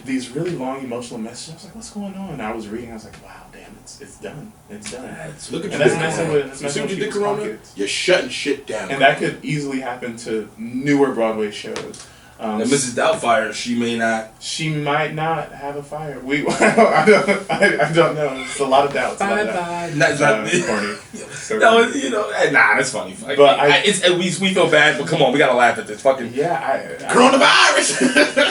these really long emotional messages. I was like, what's going on? And I was reading. I was like, wow, damn, it's done. It's done. Look at and that's messing with people's pockets. You're shutting shit down. And that could easily happen to newer Broadway shows. And Mrs. Doubtfire, she may not. She might not have a fire. I don't know. It's a lot of doubts. Bye. Not corny. No, you know, that's funny. But we feel bad, but come on, we gotta laugh at this fucking coronavirus.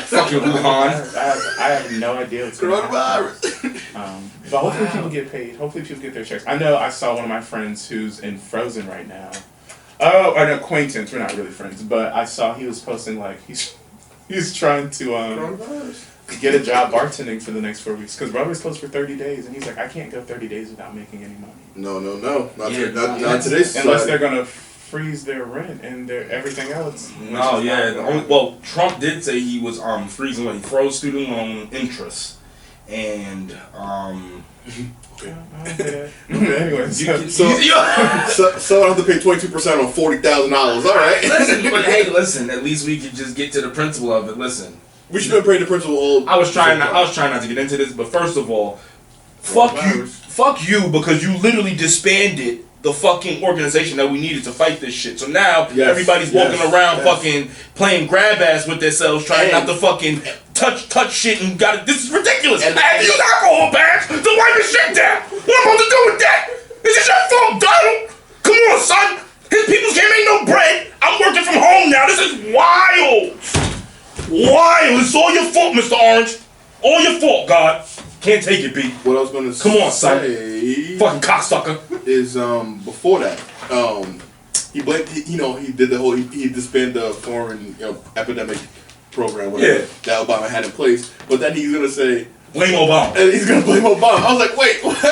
fucking Wuhan. I have no idea what's going Coronavirus. But hopefully people get paid. Hopefully people get their checks. I know I saw one of my friends who's in Frozen right now. Oh, an acquaintance. We're not really friends, but I saw he was posting like he's trying to get a job bartending for the next 4 weeks because Broadway's closed for 30 days, and he's like, I can't go 30 days without making any money. No, not today's society. Unless they're gonna freeze their rent and their everything else. No, yeah. Well, Trump did say he was freezing when he froze student loan interest, and Okay. Anyway, so I have to pay 22% on $40,000. All right. Listen, but hey, listen. At least we could just get to the principle of it. Listen, we should have paid the principal. I was trying not to get into this, but first of all, fuck you, because you literally disbanded the fucking organization that we needed to fight this shit. So now everybody's walking around fucking playing grab ass with themselves, trying not to fucking touch shit and this is ridiculous. I had to use alcohol bags to wipe the shit down. What am I supposed to do with that? Is it your fault, Donald? Come on, son. His people can't make no bread. I'm working from home now. This is wild. Wild. It's all your fault, Mr. Orange. All your fault, God. Can't take it, B. What I was gonna Come on, son. Fucking cocksucker. Is before that, he blamed, he did the whole, he disbanded the foreign, epidemic program, whatever that Obama had in place. But then he's gonna say blame Obama, and he's gonna blame Obama. I was like, wait, what?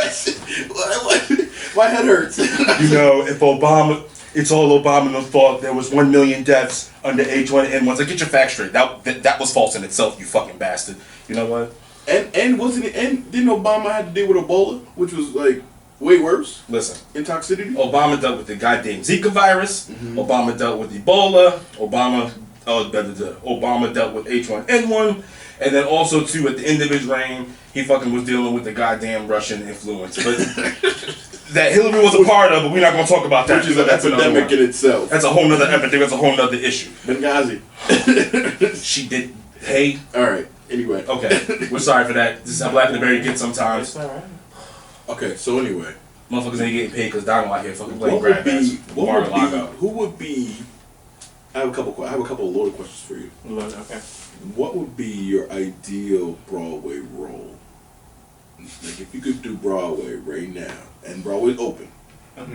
My head hurts. If Obama, it's all Obama's fault. There was 1 million deaths under H1N1. So get your facts straight. That was false in itself, you fucking bastard. You know what? And didn't Obama have to deal with Ebola, which was like way worse? Listen, in toxicity. Obama dealt with the goddamn Zika virus. Mm-hmm. Obama dealt with Ebola. Obama dealt with H1N1, and then also too at the end of his reign, he fucking was dealing with the goddamn Russian influence. But that Hillary was a part of, but we're not gonna talk about that. Which is an epidemic in itself. That's a whole nother epidemic. That's a whole nother issue. Benghazi. She did. Hey. All right. Anyway. Okay. We're sorry for that. I'm laughing at the very good sometimes. It's alright. Okay. So anyway. Motherfuckers ain't getting paid because Donald out here fucking playing grab ass. Who would be? I have a couple of loaded questions for you. Okay. What would be your ideal Broadway role? Like if you could do Broadway right now and Broadway's open, what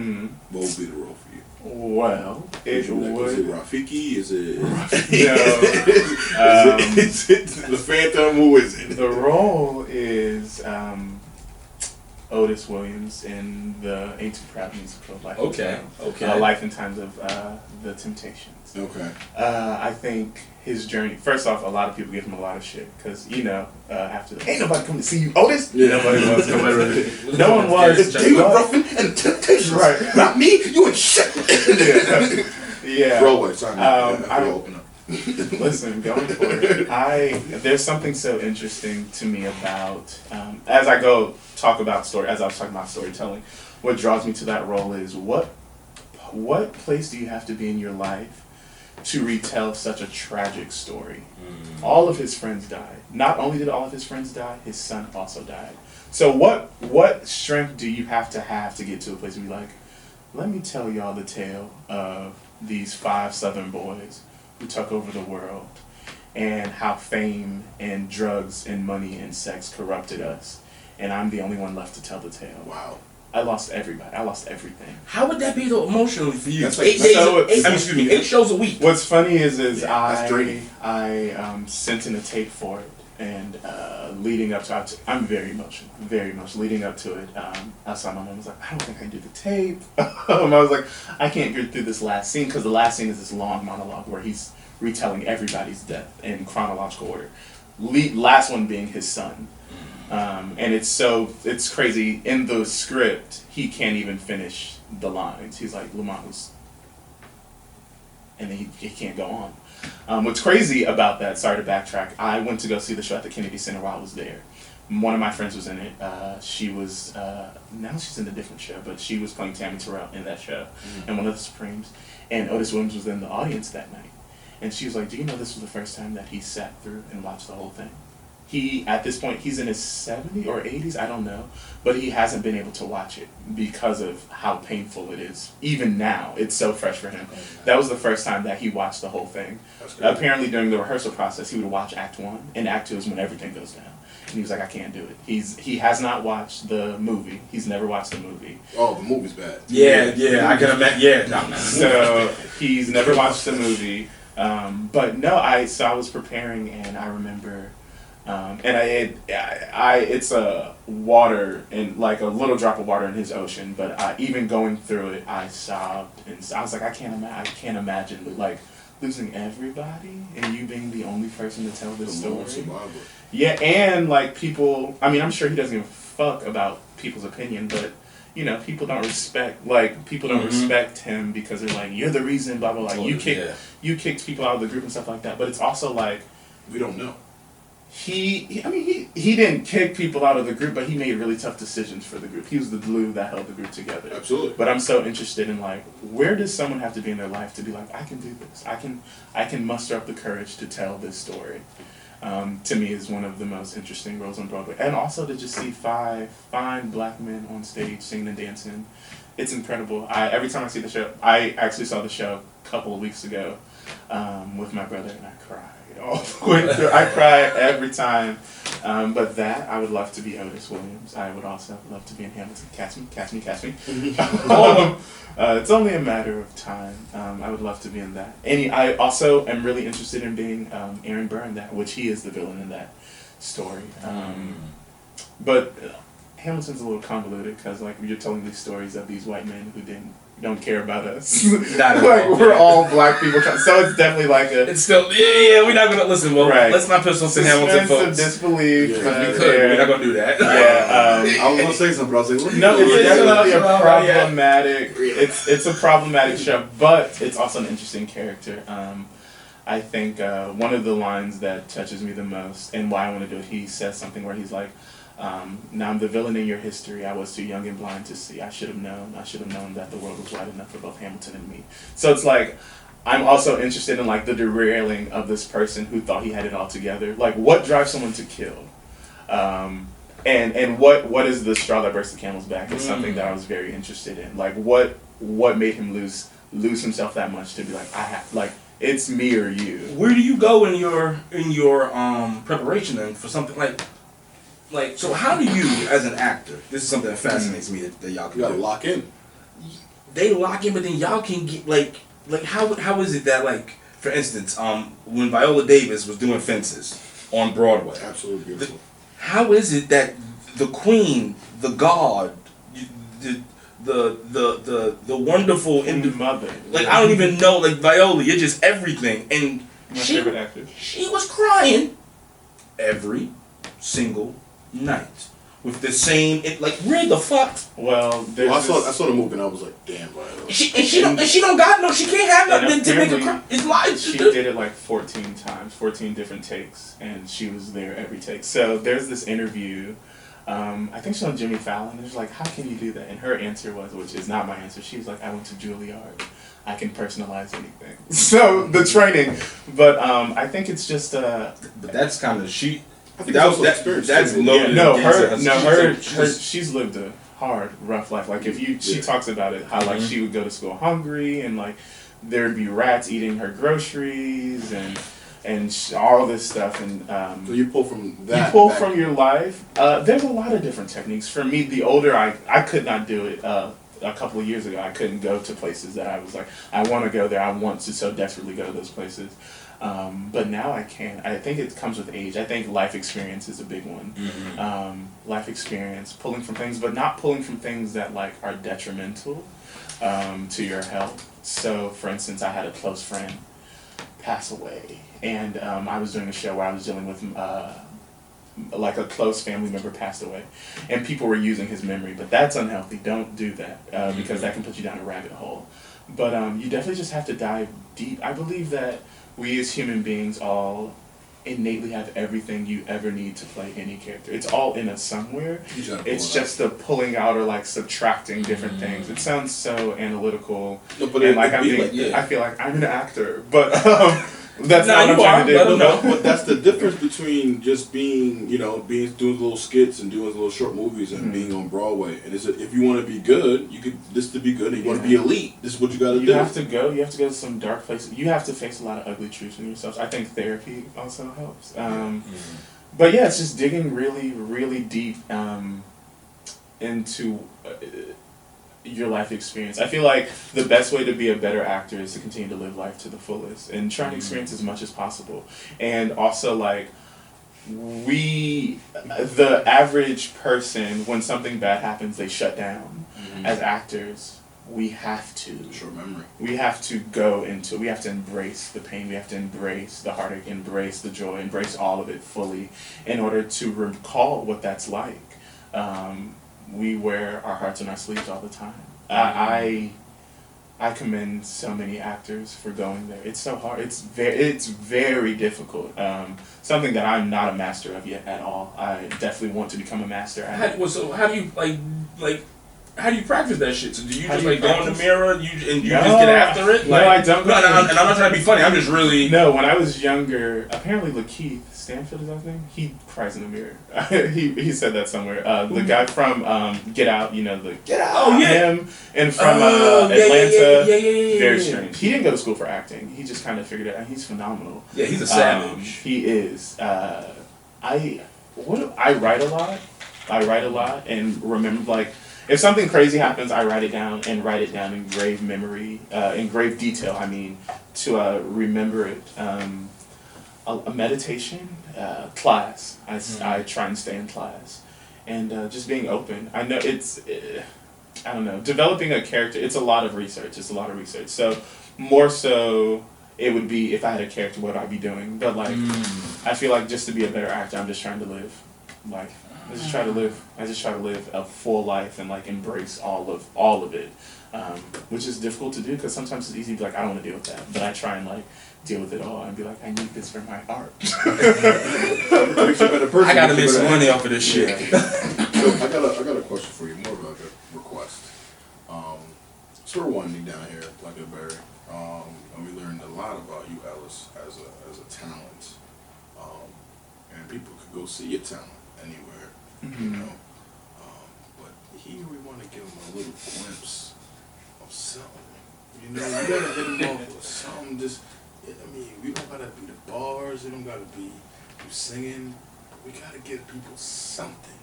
would be the role for you? Well, Is it Rafiki? Is it? No. Is it the Phantom? Who is it? The role is Otis Williams in the Ain't Too Proud musical. Life and Times of the Temptations. Okay. I think his journey. First off, a lot of people give him a lot of shit because after ain't nobody coming to see you, Otis. Yeah. Nobody was. No one was. David Ruffin and the Temptations. Right. Not me. You ain't shit. Yeah. Broadway. Sorry. I open up. Listen, going for it. There's something so interesting to me about as I talk about storytelling. What draws me to that role is what place do you have to be in your life to retell such a tragic story? All of his friends died. Not only did all of his friends die, his son also died. So what strength do you have to get to a place where you're like, let me tell y'all the tale of these 5 Southern boys who took over the world and how fame and drugs and money and sex corrupted us. And I'm the only one left to tell the tale. Wow. I lost everybody. I lost everything. How would that be though emotionally for you? That's like 8 shows a week. What's funny is I sent in a tape for it, and leading up to it, I'm very emotional. Leading up to it, outside my mom was like, I don't think I can do the tape. I was like, I can't get through this last scene because the last scene is this long monologue where he's retelling everybody's death in chronological order. Last one being his son. And it's crazy. In the script, he can't even finish the lines. He's like, Lamont, and then he can't go on. What's crazy about that, sorry to backtrack, I went to go see the show at the Kennedy Center while I was there. One of my friends was in it. She was, now she's in a different show, but she was playing Tammy Terrell in that show, and one of the Supremes. And Otis Williams was in the audience that night. And she was like, do you know this was the first time that he sat through and watched the whole thing? He, at this point, he's in his 70s or 80s, I don't know, but he hasn't been able to watch it because of how painful it is. Even now, it's so fresh for him. That was the first time that he watched the whole thing. Apparently, during the rehearsal process, he would watch Act 1, and Act 2 is when everything goes down. And he was like, I can't do it. He has not watched the movie. He's never watched the movie. Oh, the movie's bad. Yeah, I can imagine. Yeah, no. So he's never watched the movie. But no, I was preparing, and I remember, and it's a water and like a little drop of water in his ocean. But even going through it, I sobbed, and I was like, I can't imagine like losing everybody and you being the only person to tell this story. Yeah, and like people, I mean, I'm sure he doesn't give a fuck about people's opinion, but you know, people don't respect him because they're like, you're the reason, blah blah blah. You kicked people out of the group and stuff like that. But it's also like, we don't know. He didn't kick people out of the group, but he made really tough decisions for the group. He was the glue that held the group together. Absolutely. But I'm so interested in like, where does someone have to be in their life to be like, I can do this. I can muster up the courage to tell this story. To me, is one of the most interesting roles on Broadway, and also to just see 5 fine black men on stage singing and dancing, it's incredible. Every time I see the show, I actually saw the show a couple of weeks ago with my brother, and I cried. I cry every time. But that, I would love to be Otis Williams. I would also love to be in Hamilton. Cast me. It's only a matter of time. I would love to be in that. I also am really interested in being Aaron Burr in that, which he is the villain in that story. But Hamilton's a little convoluted because like you're telling these stories of these white men who don't care about us. Like we're all black people, so it's definitely like it's still we're not gonna listen. Well, right. Let's not put something Hamilton folks. Disbelief. Yeah. We're not gonna do that. Yeah, I was gonna say something, but I was like, no, it's definitely a problematic. It's a problematic show, but it's also an interesting character. I think one of the lines that touches me the most and why I want to do it, he says something where he's like, now I'm the villain in your history. I was too young and blind to see. I should have known that the world was wide enough for both Hamilton and me. So it's like, I'm also interested in like the derailing of this person who thought he had it all together. Like what drives someone to kill? And what is the straw that burst the camel's back is something that I was very interested in. Like what made him lose himself that much to be like, it's me or you. Where do you go in your preparation then for something like, so how do you, as an actor, this is something that fascinates me that y'all can you gotta lock in. They lock in, but then y'all can get, like how is it that, like, for instance, when Viola Davis was doing Fences on Broadway. Absolutely beautiful. How is it that the queen, the god, the wonderful mother, like, I don't even know, like, Viola, you're just everything, and my favorite actress. She was crying every single night with the same where the fuck? Well, I saw the movie and I was like, damn, Viola. She don't got no. She can't have nothing to make her cry. It's live. She did it like 14 times, 14 different takes, and she was there every take. So there's this interview. I think she's on Jimmy Fallon. And she's like, how can you do that? And her answer was, which is not my answer. She was like, I went to Juilliard. I can personalize anything. So the training, but I think it's just. But that's kind of she. That's loaded. She's lived a hard, rough life. Like she talks about it, how like she would go to school hungry and like there'd be rats eating her groceries and all this stuff. And so you pull from that. You pull from your life. There's a lot of different techniques. For me, the older I could not do it. A couple of years ago, I couldn't go to places that I was like, I want to go there. I want to so desperately go to those places. But now I can. I think it comes with age. I think life experience is a big one. Life experience, pulling from things, but not pulling from things that like are detrimental to your health. So, for instance, I had a close friend pass away, and I was doing a show where I was dealing with like a close family member passed away, and people were using his memory. But that's unhealthy. Don't do that because that can put you down a rabbit hole. But you definitely just have to dive deep. I believe that we as human beings all innately have everything you ever need to play any character. It's all in us somewhere. It's just the pulling out or like subtracting different things. It sounds so analytical. No, but and like I feel like I'm an actor, but That's Nah, not what you I'm trying to are. Let do. 'em know. But that's the difference between just being, doing little skits and doing little short movies and being on Broadway. And if you want to be good, this to be good, and you want to be elite, this is what you got to do. You have to go to some dark places. You have to face a lot of ugly truths in yourself. I think therapy also helps. But yeah, it's just digging really, really deep into your life experience. I feel like the best way to be a better actor is to continue to live life to the fullest and try to experience as much as possible. And also, like, the average person, when something bad happens, they shut down. As actors, we have to. Short memory. We have to go into it. We have to embrace the pain. We have to embrace the heartache, embrace the joy, embrace all of it fully in order to recall what that's like. We wear our hearts on our sleeves all the time. I commend so many actors for going there. It's so hard. It's very difficult. Something that I'm not a master of yet at all. I definitely want to become a master at it. So how do you how do you practice that shit? So do you just do you go in the practice? mirror and you just get after it? No, I don't go. And I'm not trying to be funny. I'm just really. No, when I was younger, apparently Lakeith Stanfield is that his name? He cries in the mirror. he said that somewhere. The guy from Get Out, the Get Out. Oh yeah. Him and from Atlanta. Yeah. Very strange. He didn't go to school for acting. He just kind of figured it out. He's phenomenal. Yeah, he's a savage. He is. I write a lot. And remember, like, if something crazy happens, I write it down in grave memory, in grave detail. I mean, to remember it. A meditation class. I try and stay in class, and just being open. I know it's. I don't know. Developing a character. It's a lot of research. So more so, it would be if I had a character, what would I be doing? But like, I feel like just to be a better actor, I'm just trying to live life. I just try to live a full life and like embrace all of it, which is difficult to do because sometimes it's easy to be like, I don't want to deal with that, but I try and like deal with it all and be like, I need this for my art. I gotta make some money off of this shit. So I got a question for you, more of like a request. So we're winding down here, like a berry, and we learned a lot about you, Ellis, as a talent, and people could go see your talent anywhere, but here we want to give them a little glimpse of something. You gotta hit them off with something. We don't gotta be the bars. It don't gotta be you singing. We gotta give people something,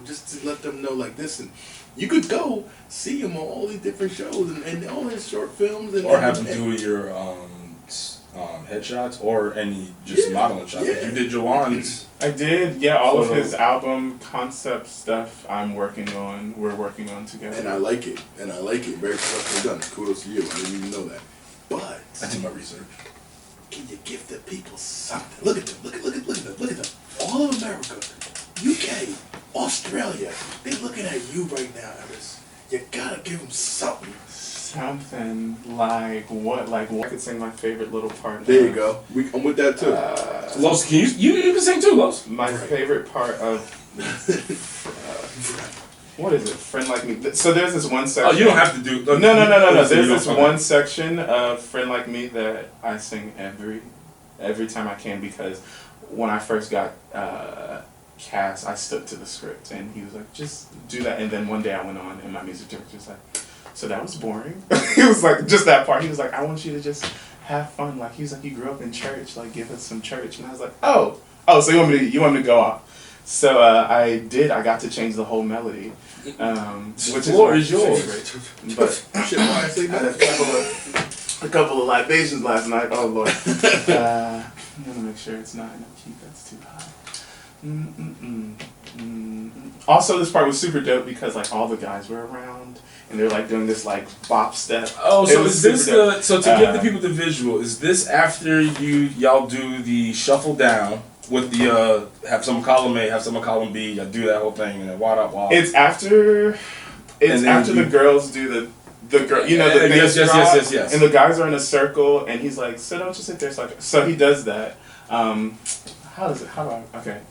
just to let them know, like, listen, you could go see him on all these different shows and all his short films, or have him do your headshots or any modeling shots. Yeah. You did Jawan's. I did, yeah. All of his album concept stuff we're working on together. And I like it. Very professionally done. Kudos to you. I didn't even know that. But I did my research. Can you give the people something? Look at them. Look at them. All of America, UK, Australia, they're looking at you right now, Ellis. You gotta give them something. Something like what? Like what? I could sing my favorite little part. There you go. I'm with that too. Los, can you can sing too, Los. My favorite part of what is it? Friend Like Me. So there's this one section. Oh, you don't have to do. No. There's this one section of Friend Like Me that I sing every time I can, because when I first got cast, I stuck to the script, and he was like, just do that. And then one day I went on, and my music director was like, so that was boring. He was like, just that part. He was like, I want you to just have fun. Like, he was like, you grew up in church. Like, give us some church. And I was like, oh, so you want me to go off? So I did. I got to change the whole melody. Which floor is yours. But Shit, why I say I had that? a couple of libations last night. Oh Lord. I'm gonna make sure it's not in a key that's too high. Also, this part was super dope because like all the guys were around and they're like doing this like bop step. Oh, so is this dope. so to give the people the visual? Is this after y'all do the shuffle down with the have some column A, have some column B, y'all do that whole thing and then wah. It's after. It's after the girls do the girl, the bass drop, yes. and the guys are in a circle, and he's like, so don't you sit there. So he does that. How does it? How do I? Okay.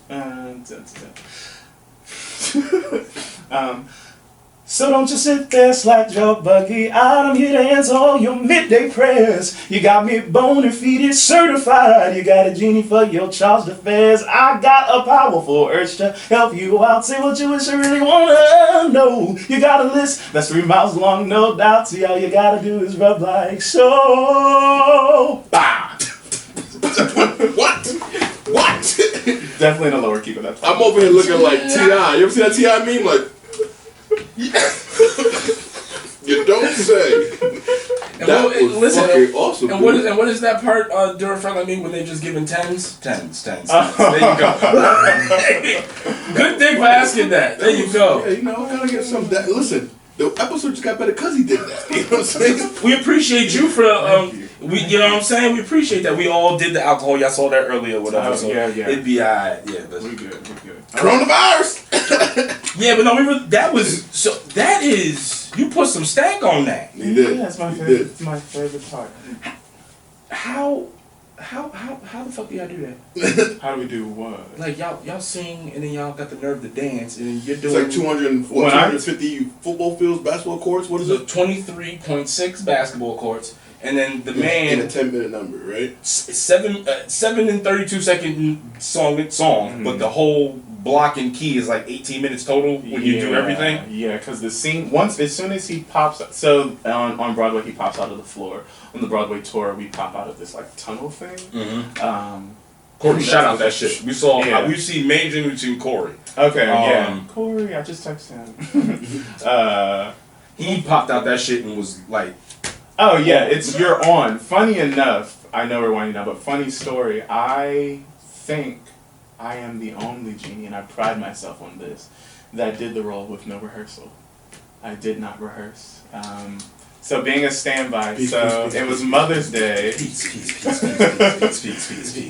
So don't you sit there, slack your buggy out. I'm here to answer all your midday prayers. You got me bone and feeded certified. You got a genie for your charged affairs. I got a powerful urge to help you out. Say what you wish I really wanna know. You got a list that's 3 miles long, no doubt. See, all you gotta do is rub like so. Bah! What? What? Definitely in a lower key, but that's fine. I'm over here looking like T.I. You ever see that T.I. meme? Like, you don't say. And That was fucking awesome. And dude. what is that part during Friendly Me when they just giving tens? Tens. There you go. Good thing for asking that. There you go. Yeah, you know, I gotta get some. Listen, the episode just got better because he did that. You know what I'm saying? We appreciate you for you know what I'm saying? We appreciate that. We all did the alcohol. Y'all saw that earlier, whatever. So yeah. It'd be alright. Yeah, We're good. Coronavirus. yeah, but no, that is you put some stank on that. He did. Yeah, it's my He favorite. did. It's my favorite part. How the fuck do y'all do that? How do we do what? Like y'all sing and then y'all got the nerve to dance and then you're It's doing like 250 football fields, basketball courts. What is so it? 23.6 basketball courts, and then the In man a 10-minute number, right? 7 and 32-second song, but the whole block and key is like 18 minutes total when you do everything. Yeah, because the scene as soon as he pops, so on Broadway he pops out of the floor. On the Broadway tour, we pop out of this like tunnel thing. Mm-hmm. Corey, shout out that shit. We saw we see Major and we've seen Corey. Okay, yeah. Corey, I just texted him. He popped out that shit and was like, oh yeah, it's You're On. Funny enough, I know we're winding down, but funny story. I think I am the only Genie, and I pride myself on this, that did the role with no rehearsal. I did not rehearse. So being a standby, it was Mother's Day. peace.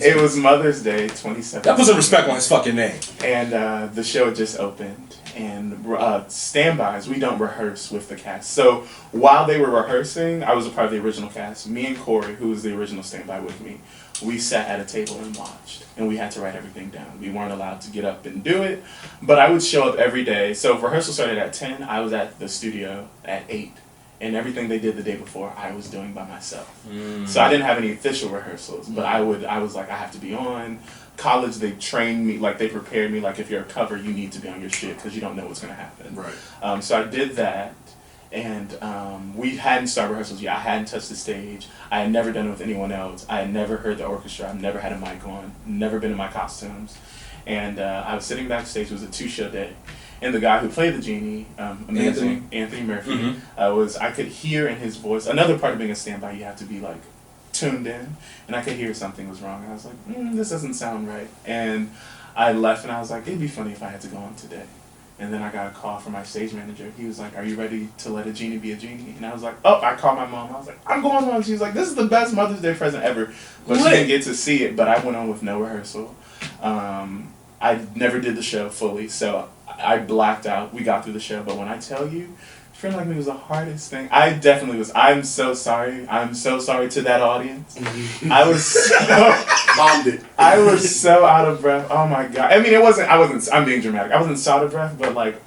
It was Mother's Day, 2017. That put some respect on his fucking name. And the show had just opened. And standbys, we don't rehearse with the cast. So while they were rehearsing, I was a part of the original cast. Me and Corey, who was the original standby with me, we sat at a table and watched. And we had to write everything down. We weren't allowed to get up and do it. But I would show up every day. So if rehearsal started at 10, I was at the studio at 8. And everything they did the day before, I was doing by myself. So I didn't have any official rehearsals, but I was like, I have to be on. College, they trained me, like they prepared me, like if you're a cover, you need to be on your shit because you don't know what's going to happen. Right. So I did that, and we hadn't started rehearsals yet. I hadn't touched the stage. I had never done it with anyone else. I had never heard the orchestra. I've never had a mic on, never been in my costumes. And I was sitting backstage. It was a 2-show day. And the guy who played the Genie, amazing, Anthony Murphy, I could hear in his voice, another part of being a standby, you have to be like tuned in, and I could hear something was wrong. I was like, this doesn't sound right. And I left and I was like, it'd be funny if I had to go on today. And then I got a call from my stage manager. He was like, are you ready to let a Genie be a Genie? And I was like, I called my mom. I was like, I'm going on. She was like, this is the best Mother's Day present ever. But she didn't get to see it, but I went on with no rehearsal. I never did the show fully, so I blacked out. We got through the show, but when I tell you, Friend Like Me was the hardest thing. I definitely was. I'm so sorry. I'm so sorry to that audience. I was so out of breath. Oh my god. I mean, I'm being dramatic. I wasn't so out of breath, but like,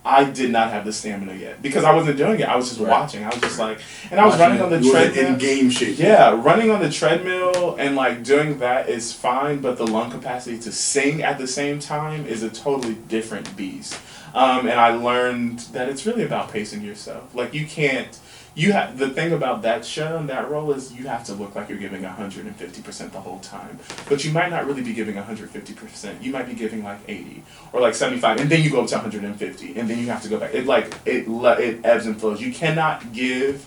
I did not have the stamina yet because I wasn't doing it. I was just watching. I was just like, and I was running on the treadmill. In game shape. Yeah, running on the treadmill and like doing that is fine, but the lung capacity to sing at the same time is a totally different beast. And I learned that it's really about pacing yourself. Like the thing about that show and that role is you have to look like you're giving 150% the whole time. But you might not really be giving 150%. You might be giving like 80 or like 75, and then you go up to 150, and then you have to go back. It ebbs and flows. You cannot give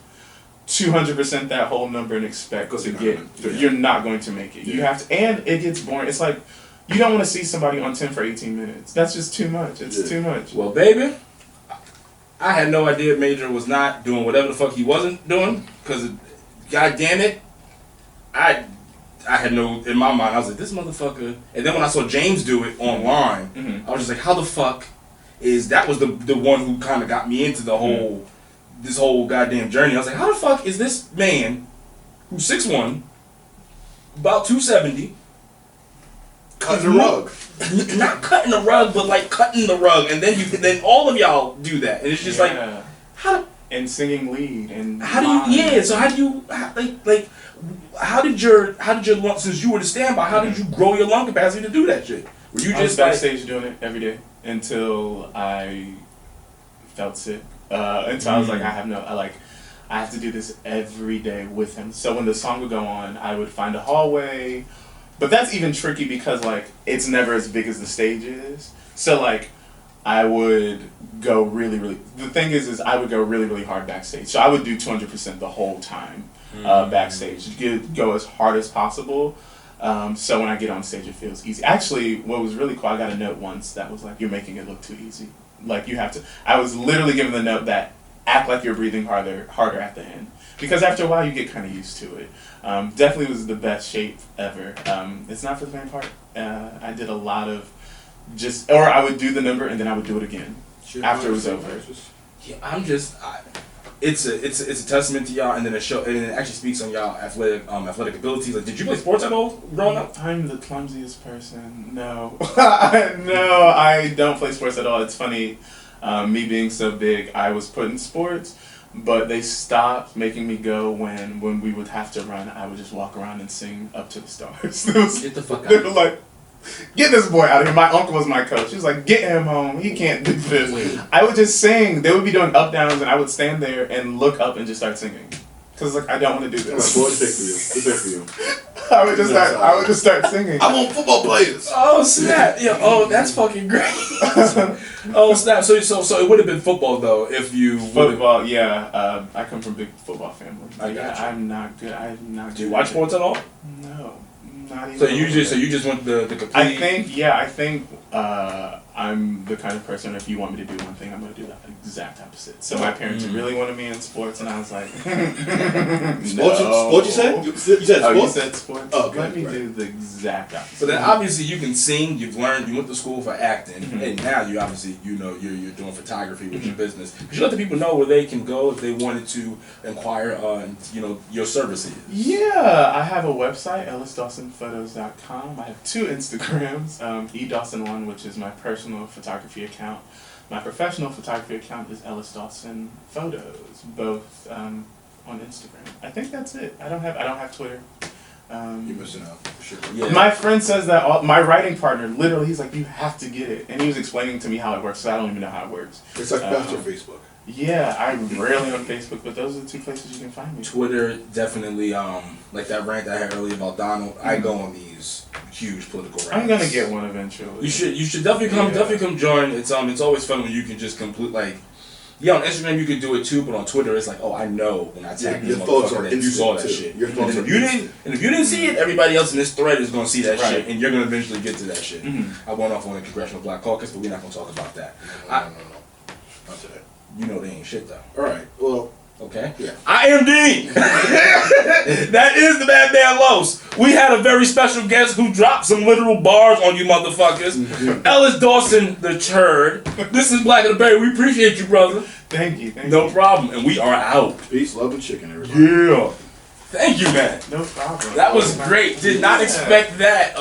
200% that whole number and expect to get. You're not going to make it. You have to, and it gets boring. It's like you don't want to see somebody on 10 for 18 minutes. That's just too much. It's too much. Well, baby, I had no idea Major was not doing whatever the fuck he wasn't doing, because, god damn it, I had no, in my mind, I was like, this motherfucker, and then when I saw James do it online, I was just like, how the fuck that was the one who kind of got me into this whole goddamn journey. I was like, how the fuck is this man, who's 6'1", about 270, Cutting the rug. Not cutting the rug, but like cutting the rug, and then all of y'all do that, and it's just like how. And singing lead and how do you? Yeah. So how did your since you were the standby? How did you grow your lung capacity to do that shit? Were you I was just backstage doing it every day until I felt sick. Until I was like, I have to do this every day with him. So when the song would go on, I would find a hallway, but that's even tricky because like it's never as big as the stage is. So like I would go really. The thing is I would go really hard backstage. So I would do 200% the whole time backstage. Go as hard as possible. So when I get on stage, it feels easy. Actually, what was really cool, I got a note once that was like, "You're making it look too easy. Like you have to." I was literally given the note that act like you're breathing harder at the end. Because after a while, you get kind of used to it. Definitely was the best shape ever. It's not for the faint of heart. I did a lot of or I would do the number and then I would do it again after it was over. Yeah, it's a testament to y'all, and then it actually speaks on y'all athletic abilities. Like, did you play sports at all growing up? I'm the clumsiest person. No, no, I don't play sports at all. It's funny, me being so big, I was put in sports, but they stopped making me go when we would have to run. I would just walk around and sing Up to the Stars. Get the fuck out. They were like, "Get this boy out of here." My uncle was my coach. He was like, "Get him home. He can't do this." Wait. I would just sing. They would be doing up downs, and I would stand there and look up and just start singing. Cause like I don't want to do this. Boy, it's there for you. I would just start singing. I want football players. Oh snap! Yeah. Oh, that's fucking great. Oh snap! So it would have been football though if you Football, yeah. I come from a big football family. I got you. I'm not good. Do you watch sports at all? No, not even. So you just went the complete. I think I'm the kind of person, if you want me to do one thing, I'm going to do the exact opposite. So my parents really wanted me in sports, and I was like, no. Sports, you said? You said sports? Oh, you said sports? Oh, okay, Let me do the exact opposite. So then obviously you can sing, you've learned, you went to school for acting, and now you obviously, you're doing photography with your business. Could you let the people know where they can go if they wanted to inquire on, your services? Yeah, I have a website, ellisdawsonphotos.com. I have 2 Instagrams, eDawson1, which is my personal photography account. My professional photography account is Ellis Dawson Photos, both on Instagram. I think that's it. I don't have Twitter. You're missing out. For sure. Yeah. My friend says that my writing partner, literally, he's like, "You have to get it," and he was explaining to me how it works. So I don't even know how it works. It's like after Facebook. Yeah, I'm rarely on Facebook, but those are the 2 places you can find me. Twitter, definitely, like that rant I had earlier about Donald, I go on these huge political rants. I'm gonna get one eventually. You should definitely come join. It's always fun when you can just complete on Instagram you can do it too, but on Twitter it's like, oh, I know when I tag this motherfucker that you saw that shit. And if you didn't see it, everybody else in this thread is gonna see that shit, and you're gonna eventually get to that shit. I went off on the Congressional Black Caucus, but we're not gonna talk about that. No. Not today. You know they ain't shit though. Alright, well. Okay? Yeah. I am Dean. That is the Bad Man Los. We had a very special guest who dropped some literal bars on you motherfuckers. Ellis Dawson III. This is Black and the Berry. We appreciate you, brother. Thank you. No problem. And we are out. Peace, love, and chicken, everybody. Yeah. Thank you, man. No problem. That was great. Did not expect that.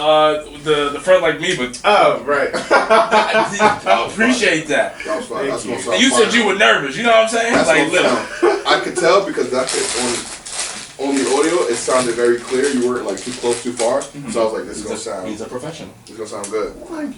The front like me, but oh right. I appreciate that. That was fun. That's gonna sound And you fire. said you were nervous. You know what I'm saying? That's Like literally. I could tell because that's it on the audio. It sounded very clear. You weren't like too close, too far. So I was like, this is gonna sound. He's a professional. It's gonna sound good. Thank you.